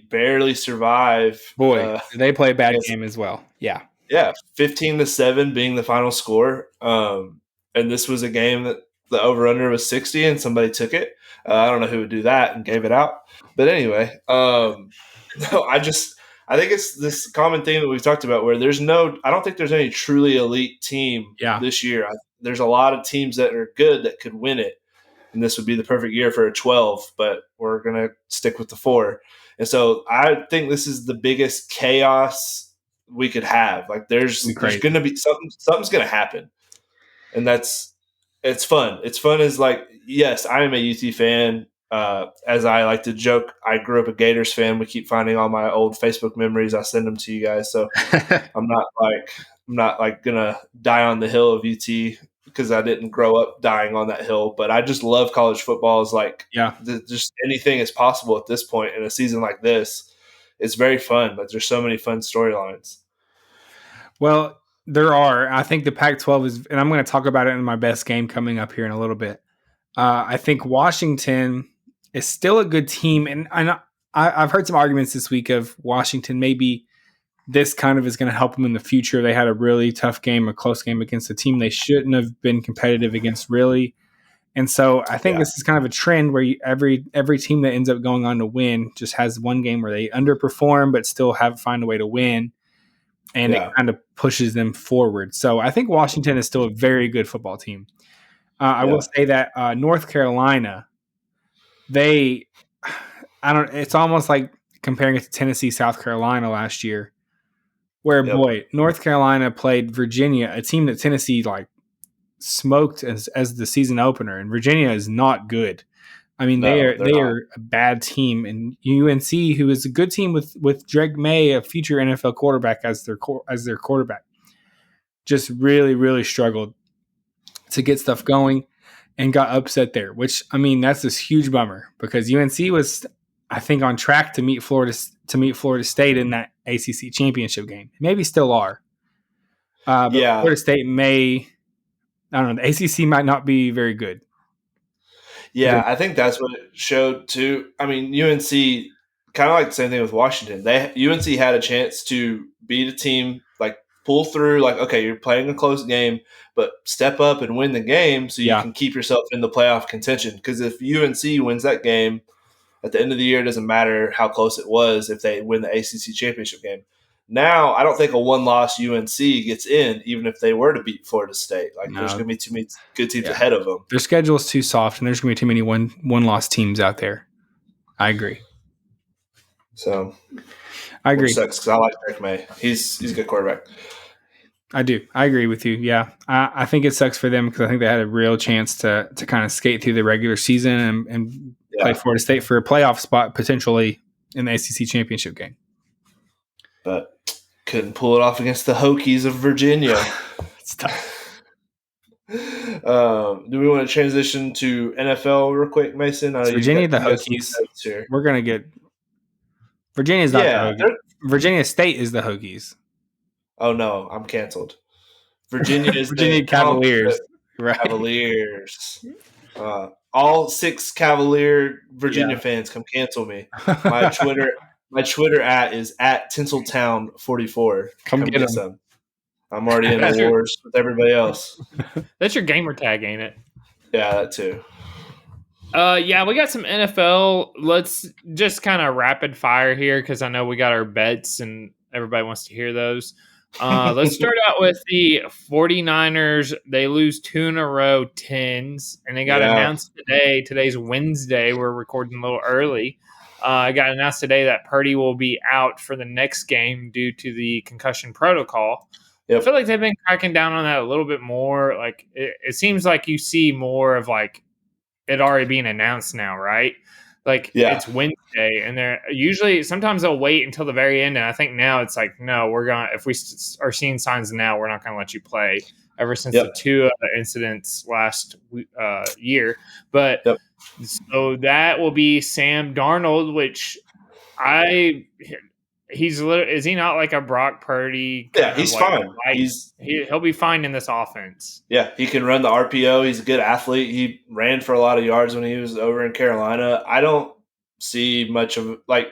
barely survive. Boy, they play a bad game as well. Yeah, 15-7 being the final score. And this was a game that the over/under was 60, and somebody took it. I don't know who would do that and gave it out, but anyway, no, I think it's this common theme that we've talked about where I don't think there's any truly elite team this year. There's a lot of teams that are good that could win it, and this would be the perfect year for a 12, but we're going to stick with the 4. And so I think this is the biggest chaos we could have. Like there's going to be something's going to happen, and it's fun. It's fun as like, yes, I am a UT fan. As I like to joke, I grew up a Gators fan. We keep finding all my old Facebook memories. I send them to you guys. So I'm not gonna die on the hill of UT because I didn't grow up dying on that hill. But I just love college football. Is like just anything is possible at this point in a season like this. It's very fun. But there's so many fun storylines. Well, there are. I think the Pac-12 is, and I'm going to talk about it in my best game coming up here in a little bit. I think Washington is still a good team, and I've heard some arguments this week of Washington maybe this kind of is going to help them in the future. They had a really tough game, a close game against a team they shouldn't have been competitive against, really. And so I think this is kind of a trend where every team that ends up going on to win just has one game where they underperform but still find a way to win, and it kind of pushes them forward. So I think Washington is still a very good football team. I will say that North Carolina, it's almost like comparing it to Tennessee, South Carolina last year, where North Carolina played Virginia, a team that Tennessee like smoked as the season opener, and Virginia is not good. I mean, they are a bad team, and UNC, who is a good team with Drake May, a future NFL quarterback, as their quarterback, just really, really struggled to get stuff going and got upset there, which, I mean, that's this huge bummer because UNC was, I think, on track to meet Florida State in that ACC championship game. Maybe still are. But Florida State I don't know, the ACC might not be very good. Yeah, I think that's what it showed too. I mean, UNC, kind of like the same thing with Washington. UNC had a chance to beat a team, like pull through, like, okay, you're playing a close game, but step up and win the game so you can keep yourself in the playoff contention. Because if UNC wins that game, at the end of the year, it doesn't matter how close it was if they win the ACC championship game. Now, I don't think a one-loss UNC gets in, even if they were to beat Florida State. Like, there's going to be too many good teams ahead of them. Their schedule is too soft, and there's going to be too many one-loss teams out there. I agree. So, I agree. Which sucks because I like Drake May. He's a good quarterback. I do. I agree with you. Yeah, I think it sucks for them because I think they had a real chance to kind of skate through the regular season and play Florida State for a playoff spot potentially in the ACC championship game. But couldn't pull it off against the Hokies of Virginia. It's tough. Do we want to transition to NFL real quick, Mason? Virginia, the Hokies. We're going to get – Virginia's not the Hokies. Virginia State is the Hokies. Oh, no. I'm canceled. Virginia is Virginia Cavaliers. Right. Cavaliers. All 6 Cavalier Virginia fans come cancel me. My Twitter is at Tinseltown44. Come get some. I'm already in the wars with everybody else. That's your gamer tag, ain't it? Yeah, that too. Yeah, we got some NFL. Let's just kind of rapid fire here because I know we got our bets and everybody wants to hear those. Let's start out with the 49ers. They lose 2 in a row, 10s, and they got announced today. Today's Wednesday. We're recording a little early. It got announced today that Purdy will be out for the next game due to the concussion protocol. Yep. I feel like they've been cracking down on that a little bit more. Like it seems like you see more of like it already being announced now, right? Like it's Wednesday, and they're usually sometimes they'll wait until the very end. And I think now it's like, no, we're gonna if we are seeing signs now, we're not gonna let you play. Ever since the 2 incidents last year, but so that will be Sam Darnold, which is he not like a Brock Purdy? Yeah, he's fine. He'll be fine in this offense. Yeah, he can run the RPO. He's a good athlete. He ran for a lot of yards when he was over in Carolina. I don't see much of I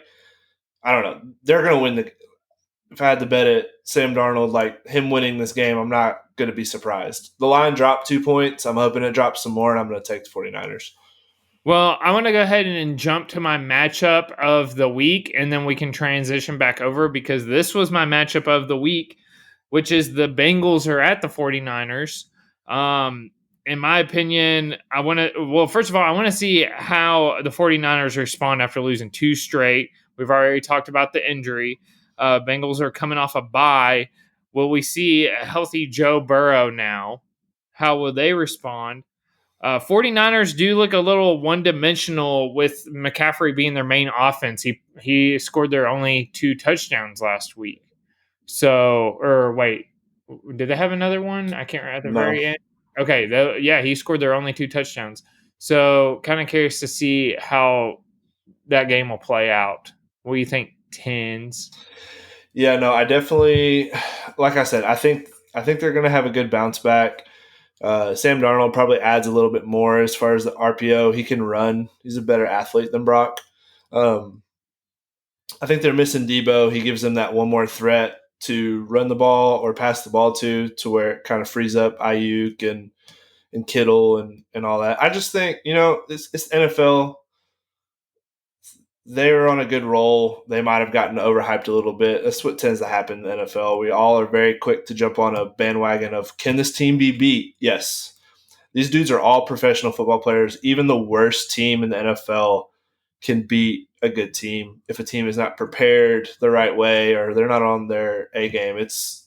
don't know. They're going to win if I had to bet it, Sam Darnold, like him winning this game, I'm not going to be surprised. The line dropped 2 points. I'm hoping it drops some more, and I'm going to take the 49ers. Well, I want to go ahead and jump to my matchup of the week, and then we can transition back over because this was my matchup of the week, which is the Bengals are at the 49ers. In my opinion, first of all, I want to see how the 49ers respond after losing 2 straight. We've already talked about the injury. Bengals are coming off a bye. Will we see a healthy Joe Burrow now? How will they respond? 49ers do look a little one-dimensional with McCaffrey being their main offense. He scored their only 2 touchdowns last week. Wait, did they have another one? I can't remember at the very end. Okay, he scored their only 2 touchdowns. So kind of curious to see how that game will play out. What do you think, 10s? Yeah, no, I definitely, like I said, I think they're going to have a good bounce back. Sam Darnold probably adds a little bit more as far as the RPO. He can run. He's a better athlete than Brock. I think they're missing Debo. He gives them that one more threat to run the ball or pass the ball to where it kind of frees up Ayuk and Kittle and all that. I just think, it's NFL. They were on a good roll. They might have gotten overhyped a little bit. That's what tends to happen in the NFL. We all are very quick to jump on a bandwagon of, can this team be beat? Yes. These dudes are all professional football players. Even the worst team in the NFL can beat a good team if a team is not prepared the right way or they're not on their A game. It's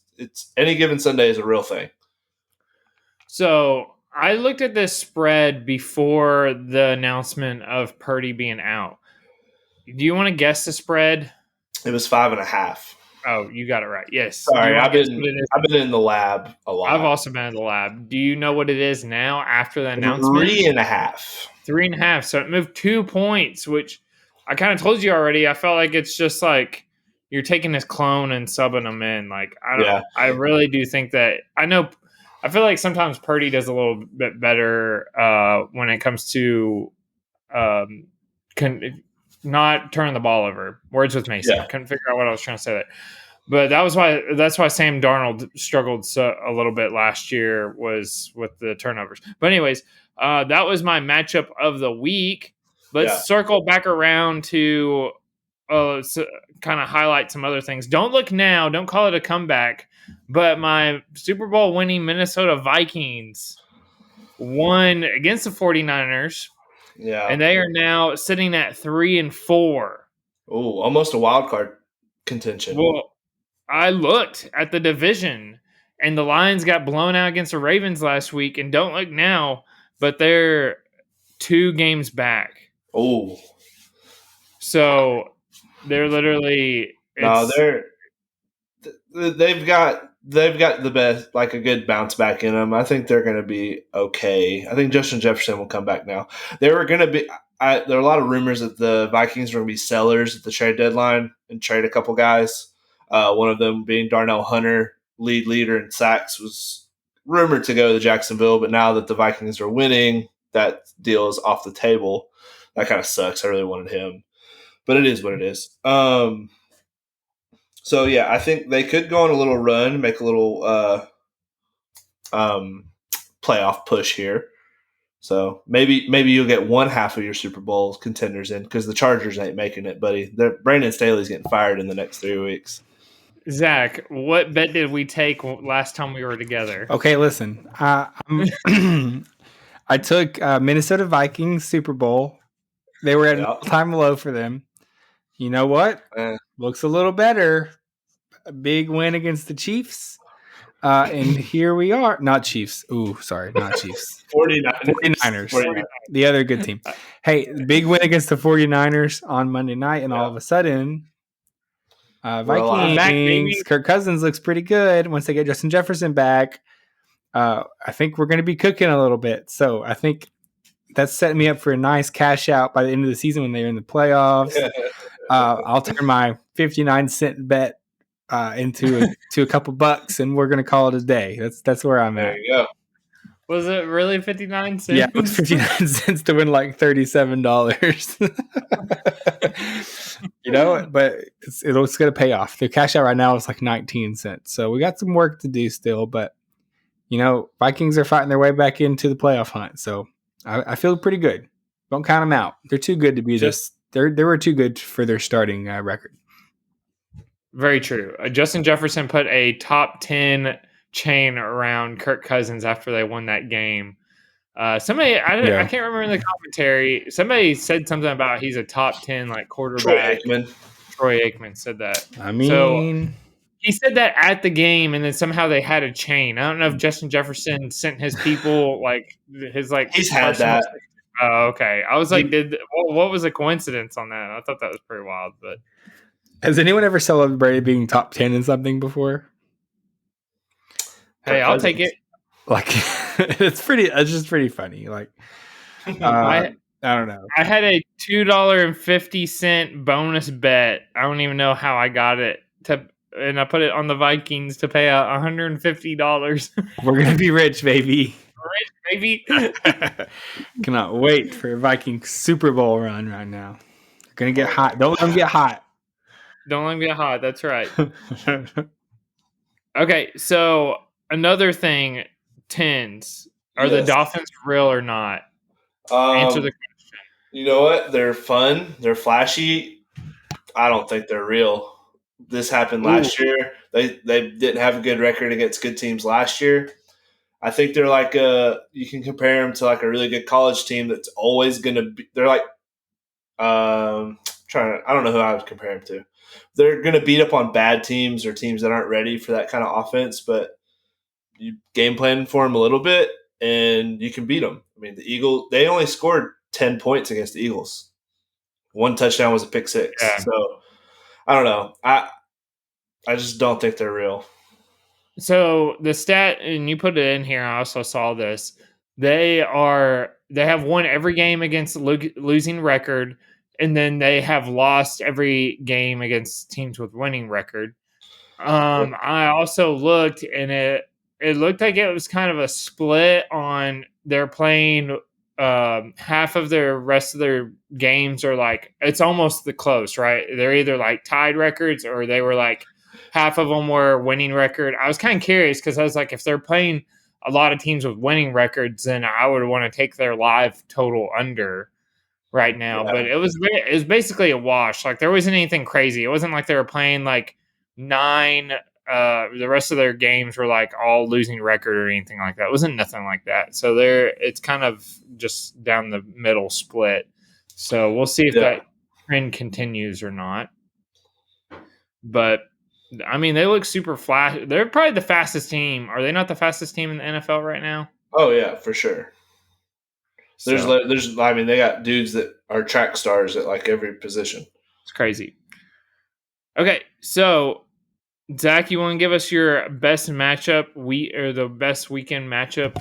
any given Sunday is a real thing. So I looked at this spread before the announcement of Purdy being out. Do you want to guess the spread? It was 5.5. Oh, you got it right. Yes. Sorry, I've been in the lab a lot. I've also been in the lab. Do you know what it is now after the announcement? 3.5. 3.5. So it moved 2 points, which I kind of told you already. I felt like it's just like you're taking this clone and subbing them in. Like I really do think that I feel like sometimes Purdy does a little bit better when it comes to not turning the ball over. Words with Mason. I couldn't figure out what I was trying to say there. But that's why Sam Darnold struggled a little bit last year was with the turnovers. But anyways, that was my matchup of the week. Let's circle back around to kind of highlight some other things. Don't look now. Don't call it a comeback. But my Super Bowl winning Minnesota Vikings won against the 49ers. Yeah. And they are now sitting at 3-4. Oh, almost a wild card contention. Well, I looked at the division, and the Lions got blown out against the Ravens last week. And don't look now, but they're 2 games back. Oh. So they're literally. They've got the best, like a good bounce back in them. I think they're going to be okay. I think Justin Jefferson will come back now. There are a lot of rumors that the Vikings are going to be sellers at the trade deadline and trade a couple guys. One of them being Darnell Hunter, leader in sacks, was rumored to go to Jacksonville, but now that the Vikings are winning, that deal is off the table. That kind of sucks. I really wanted him, but it is what it is. So, I think they could go on a little run, make a little playoff push here. So maybe you'll get one half of your Super Bowl contenders in because the Chargers ain't making it, buddy. Brandon Staley's getting fired in the next 3 weeks. Zach, what bet did we take last time we were together? Okay, listen. I took Minnesota Vikings Super Bowl. They were at an all-time low for them. You know what? Looks a little better. A big win against the Chiefs. And here we are. Not Chiefs. Ooh, sorry. Not Chiefs. 49ers. The other good team. Hey, big win against the 49ers on Monday night. And all of a sudden, Vikings, Kirk Cousins looks pretty good once they get Justin Jefferson back. I think we're going to be cooking a little bit. So I think that's setting me up for a nice cash out by the end of the season when they're in the playoffs. I'll turn my 59-cent bet into a couple bucks, and we're going to call it a day. That's where I'm at. There you go. Was it really 59 cents? Yeah, it was 59 cents to win like $37. You know, but it's going to pay off. The cash out right now is like 19 cents. So we got some work to do still, but you know, Vikings are fighting their way back into the playoff hunt. So I feel pretty good. Don't count them out. They're too good to be this. They were too good for their starting record. Very true. Justin Jefferson put a top 10 chain around Kirk Cousins after they won that game. Somebody, I can't remember in the commentary, somebody said something about he's a top 10 like quarterback. Troy Aikman said that. I mean, so he said that at the game, and then somehow they had a chain. I don't know if Justin Jefferson sent his people he's had that. Oh, okay. I was like, what was the coincidence on that? I thought that was pretty wild. But has anyone ever celebrated being top 10 in something before? Hey, I'll take it. Like it's just pretty funny. Like I don't know. I had a $2.50 bonus bet. I don't even know how I got it and I put it on the Vikings to pay out $150. We're gonna be rich, baby. Rich, baby. Cannot wait for a Viking Super Bowl run right now. They're gonna get hot. Don't let them get hot. Don't let them get hot. That's right. Okay, so another thing, tens. Are the Dolphins real or not? Answer the question. You know what? They're fun. They're flashy. I don't think they're real. This happened last year. They didn't have a good record against good teams last year. I think they're like you can compare them to like a really good college team that's always going to be – they're like I don't know who I would compare them to. They're going to beat up on bad teams or teams that aren't ready for that kind of offense, but you game plan for them a little bit and you can beat them. I mean, the Eagles, they only scored 10 points against the Eagles. One touchdown was a pick six. Yeah. So I don't know. I just don't think they're real. So the stat, and you put it in here, I also saw this. They have won every game against losing record, and then they have lost every game against teams with winning record. I also looked, and it looked like it was kind of a split on they're playing half of their rest of their games are like it's almost the close, right? They're either like tied records or they were like half of them were winning record. I was kind of curious because I was like, if they're playing a lot of teams with winning records, then I would want to take their live total under right now. Yeah. But it was basically a wash. Like there wasn't anything crazy. It wasn't like they were playing like 9. The rest of their games were like all losing record or anything like that. It wasn't nothing like that. So it's kind of just down the middle split. So we'll see if that trend continues or not. But I mean, they look super flash. They're probably the fastest team. Are they not the fastest team in the NFL right now? Oh yeah, for sure. There's I mean, they got dudes that are track stars at like every position. It's crazy. Okay, so Zach, you want to give us your best matchup or the best weekend matchup?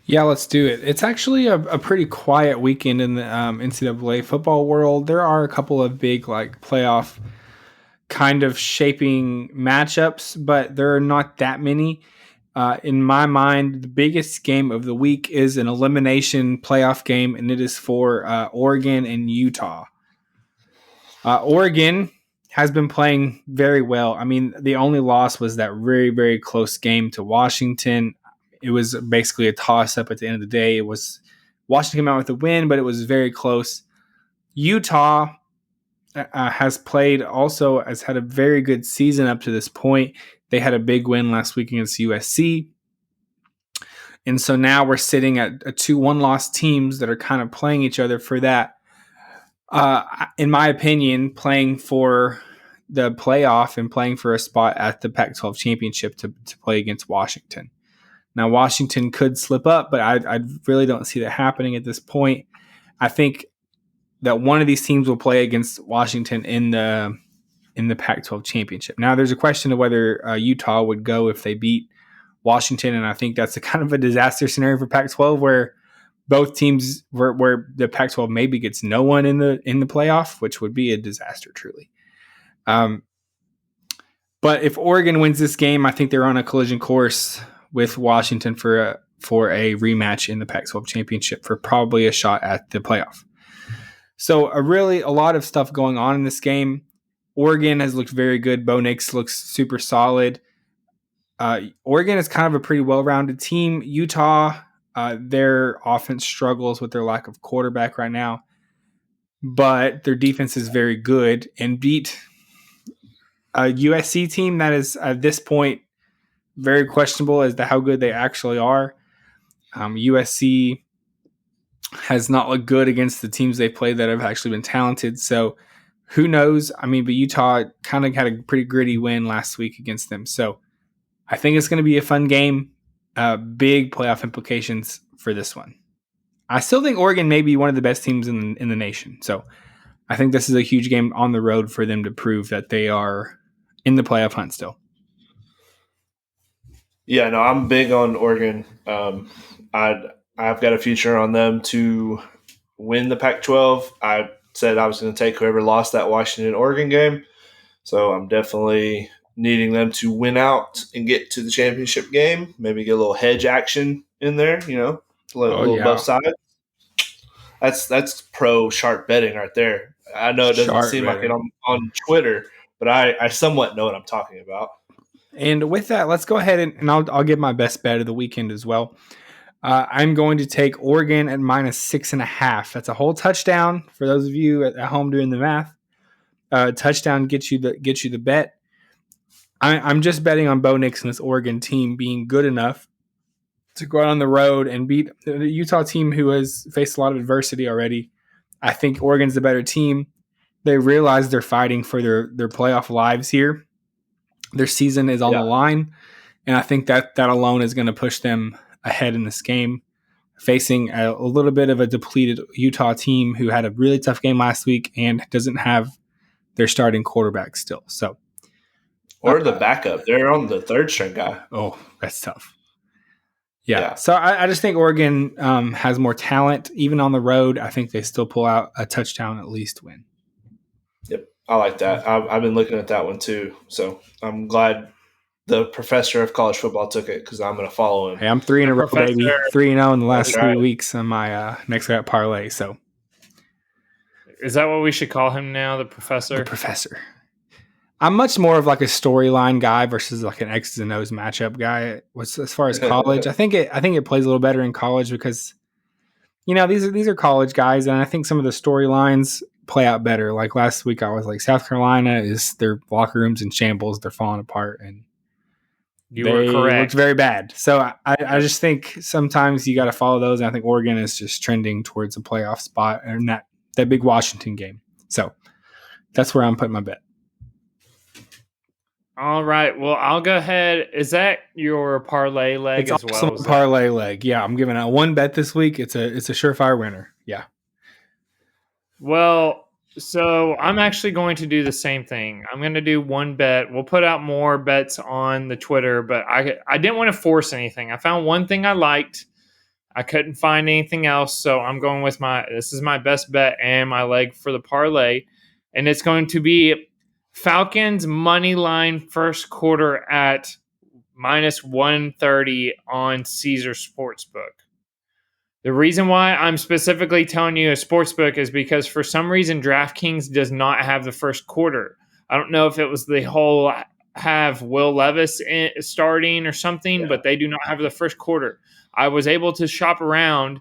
Yeah, let's do it. It's actually a pretty quiet weekend in the NCAA football world. There are a couple of big like playoff kind of shaping matchups, but there are not that many. In my mind, the biggest game of the week is an elimination playoff game, and it is for Oregon and Utah. Oregon has been playing very well. I mean, the only loss was that very, very close game to Washington. It was basically a toss-up at the end of the day. It was Washington came out with a win, but it was very close. Utah has had a very good season up to this point. They had a big win last week against USC. And so now we're sitting at a 2-1 loss teams that are kind of playing each other for that. In my opinion, playing for the playoff and playing for a spot at the Pac-12 championship to play against Washington. Now, Washington could slip up, but I really don't see that happening at this point. I think that one of these teams will play against Washington in the Pac-12 championship. Now, there's a question of whether Utah would go if they beat Washington, and I think that's a kind of a disaster scenario for Pac-12 where both teams where the Pac-12 maybe gets no one in the playoff, which would be a disaster truly. But if Oregon wins this game, I think they're on a collision course with Washington for a rematch in the Pac-12 championship for probably a shot at the playoff. So a lot of stuff going on in this game. Oregon has looked very good. Bo Nix looks super solid. Oregon is kind of a pretty well-rounded team. Utah, their offense struggles with their lack of quarterback right now, but their defense is very good and beat a USC team that is at this point very questionable as to how good they actually are. USC has not looked good against the teams they played that have actually been talented. So who knows? I mean, but Utah kind of had a pretty gritty win last week against them. So I think it's going to be a fun game. Big playoff implications for this one. I still think Oregon may be one of the best teams in the nation. So I think this is a huge game on the road for them to prove that they are in the playoff hunt still. Yeah, no, I'm big on Oregon. I've got a future on them to win the Pac-12. I said I was going to take whoever lost that Washington-Oregon game. So I'm definitely needing them to win out and get to the championship game. Maybe get a little hedge action in there, a little both sides. That's pro sharp betting right there. I know it doesn't seem like it on Twitter, but I somewhat know what I'm talking about. And with that, let's go ahead and I'll give my best bet of the weekend as well. I'm going to take Oregon at -6.5. That's a whole touchdown for those of you at home doing the math. Touchdown gets you the bet. I'm just betting on Bo Nix and this Oregon team being good enough to go out on the road and beat the Utah team who has faced a lot of adversity already. I think Oregon's the better team. They realize they're fighting for their playoff lives here. Their season is on the line, and I think that alone is going to push them ahead in this game, facing a little bit of a depleted Utah team who had a really tough game last week and doesn't have their starting quarterback still. So, or the backup. They're on the third string guy. Oh, that's tough. Yeah. So I just think Oregon has more talent. Even on the road, I think they still pull out a touchdown at least win. Yep. I like that. I've been looking at that one too. So I'm glad the professor of college football took it because I'm going to follow him. Hey, I'm 3 in a row, baby. 3-0 in the last 3 weeks on my next guy at Parlay. So is that what we should call him now? The professor? The professor. I'm much more of like a storyline guy versus like an X's and O's matchup guy. As far as college, I think it plays a little better in college because, these are college guys, and I think some of the storylines play out better. Like last week, I was like, South Carolina is their locker rooms in shambles; they're falling apart, and you were correct. Looked very bad. So I just think sometimes you got to follow those. And I think Oregon is just trending towards a playoff spot and that big Washington game. So that's where I'm putting my bet. All right. Well, I'll go ahead. Is that your parlay leg as well? It's parlay leg. Yeah, I'm giving out one bet this week. It's a surefire winner. Yeah. Well, so I'm actually going to do the same thing. I'm going to do one bet. We'll put out more bets on the Twitter, but I didn't want to force anything. I found one thing I liked. I couldn't find anything else, so I'm going with this is my best bet and my leg for the parlay, and it's going to be Falcons money line first quarter at -130 on Caesar Sportsbook. The reason why I'm specifically telling you a sportsbook is because for some reason DraftKings does not have the first quarter. I don't know if it was the whole have Will Levis starting or something, but they do not have the first quarter. I was able to shop around.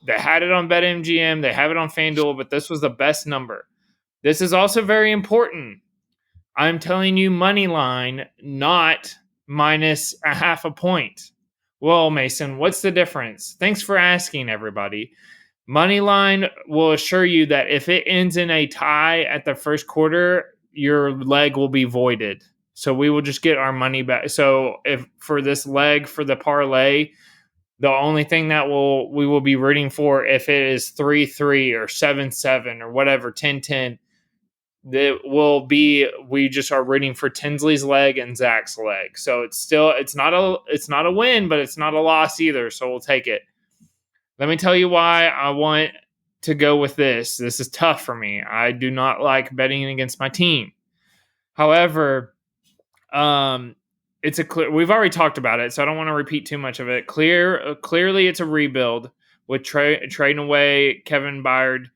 They had it on BetMGM. They have it on FanDuel, but this was the best number. This is also very important. I'm telling you money line, not minus a half a point. Well, Mason, what's the difference? Thanks for asking, everybody. Money line will assure you that if it ends in a tie at the first quarter, your leg will be voided. So we will just get our money back. So if for this leg for the parlay, the only thing that we will be rooting for if it is 3-3 or 7-7 or whatever, 10-10, that will be we just are rooting for Tinsley's leg and Zach's leg. So it's not a win, but it's not a loss either. So we'll take it. Let me tell you why I want to go with this. This is tough for me. I do not like betting against my team. However, it's a clear. We've already talked about it, so I don't want to repeat too much of it. Clearly, it's a rebuild with trading away Kevin Byard,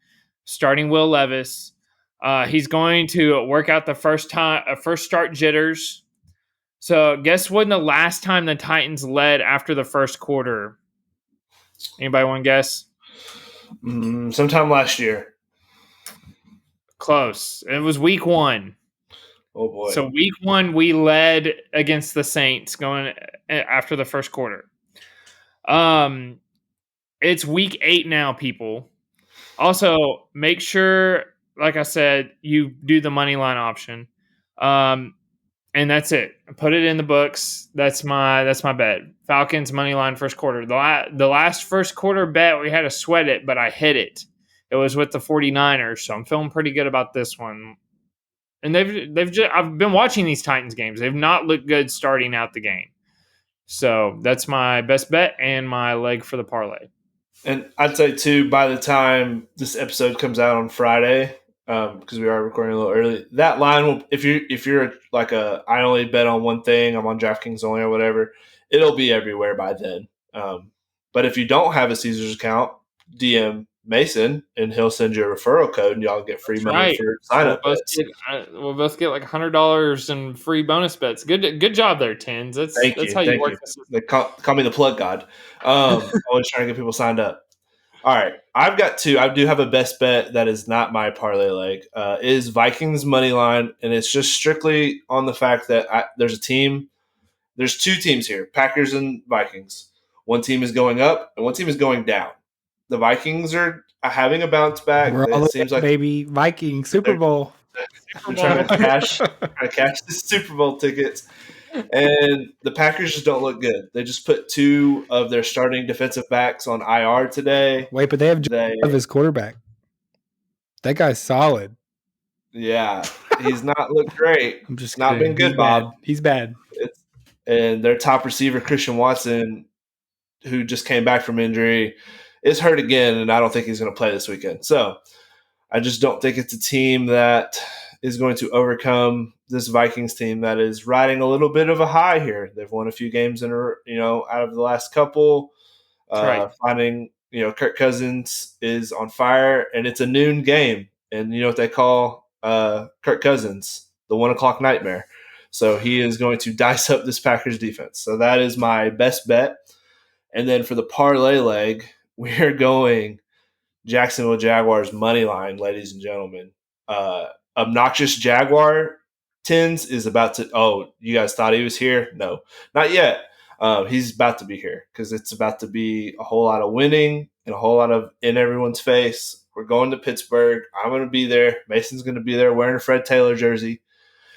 starting Will Levis. He's going to work out the first start jitters. So, guess when the last time the Titans led after the first quarter? Anybody want to guess? Sometime last year. Close. It was week 1. Oh boy! So week 1 we led against the Saints going after the first quarter. It's week 8 now, people. Also, make sure, like I said, you do the money line option. And that's it. Put it in the books. That's my bet. Falcons money line first quarter. The last first quarter bet we had to sweat it, but I hit it. It was with the 49ers, so I'm feeling pretty good about this one. And I've been watching these Titans games. They've not looked good starting out the game. So that's my best bet and my leg for the parlay. And I'd say too, by the time this episode comes out on Friday, because we are recording a little early, that line will, if you're like I only bet on one thing, I'm on DraftKings only or whatever, it'll be everywhere by then. But if you don't have a Caesars account, DM Mason and he'll send you a referral code and y'all get free money for sign up bets. We'll both get like $100 in free bonus bets. Good job there, Tins. That's how you work. They call me the plug god. Always trying to get people signed up. All right, I've got 2. I do have a best bet that is not my parlay leg. Is Vikings money line, and it's just strictly on the fact that there's 2 teams here, Packers and Vikings. One team is going up, and one team is going down. The Vikings are having a bounce back. It seems like baby Vikings Super Bowl. They're trying to cash the Super Bowl tickets. And the Packers just don't look good. They just put 2 of their starting defensive backs on IR today. Wait, but they have his quarterback. That guy's solid. Yeah, he's not looked great. I'm just not been good, Bob. He's bad. And their top receiver, Christian Watson, who just came back from injury, is hurt again, and I don't think he's going to play this weekend. So I just don't think it's a team that is going to overcome this Vikings team that is riding a little bit of a high here. They've won a few games out of the last couple. Finding, Kirk Cousins is on fire, and it's a noon game. And you know what they call Kirk Cousins? The 1:00 nightmare. So he is going to dice up this Packers defense. So that is my best bet. And then for the parlay leg, we're going Jacksonville Jaguars money line, ladies and gentlemen. Obnoxious Jaguar Tins is about to – oh, you guys thought he was here? No, not yet. He's about to be here because it's about to be a whole lot of winning and a whole lot of in everyone's face. We're going to Pittsburgh. I'm going to be there. Mason's going to be there wearing a Fred Taylor jersey,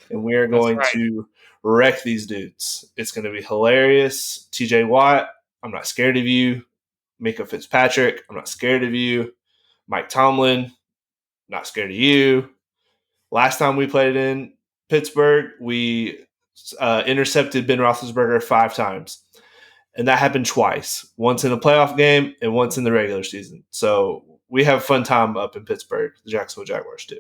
and we are going to wreck these dudes. It's going to be hilarious. TJ Watt, I'm not scared of you. Mika Fitzpatrick, I'm not scared of you. Mike Tomlin, not scared of you. Last time we played in Pittsburgh, we intercepted Ben Roethlisberger 5 times. And that happened twice, once in a playoff game and once in the regular season. So we have a fun time up in Pittsburgh, the Jacksonville Jaguars do.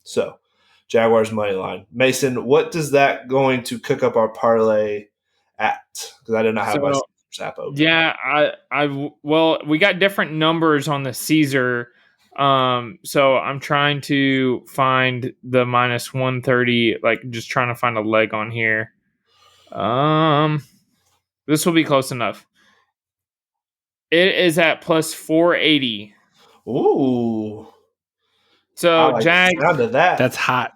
So Jaguars money line. Mason, what does that going to cook up our parlay at? Because I did not have my Caesars app open. Yeah, well, we got different numbers on the Caesar. So I'm trying to find the minus 130, like just trying to find a leg on here. This will be close enough. It is at plus 480. Ooh. So Jags, sound of that. That's hot.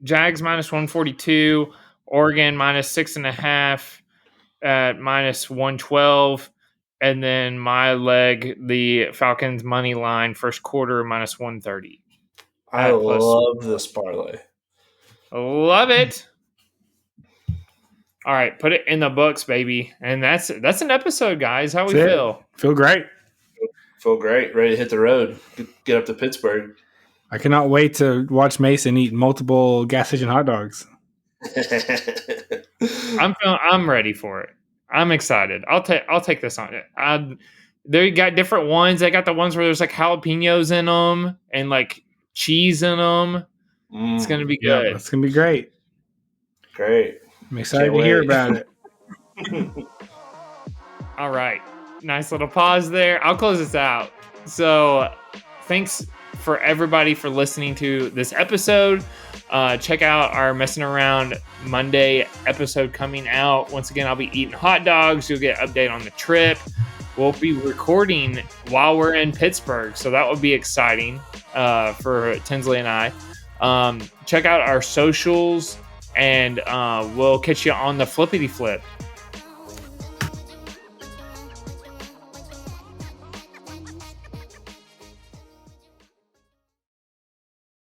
Jags minus 142, Oregon minus 6.5 at minus 112, and then my leg, the Falcons money line first quarter minus 130. I love this parlay. Love it. All right, put it in the books, baby. And that's an episode, guys. How we feel? Feel great. Feel great. Ready to hit the road. Get up to Pittsburgh. I cannot wait to watch Mason eat multiple gas station hot dogs. I'm ready for it. I'm excited. I'll take this on it. They got different ones. They got the ones where there's like jalapenos in them and like cheese in them. It's gonna be good. Yeah, it's gonna be great. Great. I'm excited to hear about it. All right. Nice little pause there. I'll close this out. So thanks for everybody for listening to this episode. Check out our Messing Around Monday episode coming out. Once again, I'll be eating hot dogs. You'll get an update on the trip. We'll be recording while we're in Pittsburgh, so that would be exciting for Tinsley and I. Check out our socials, and we'll catch you on the flippity flip.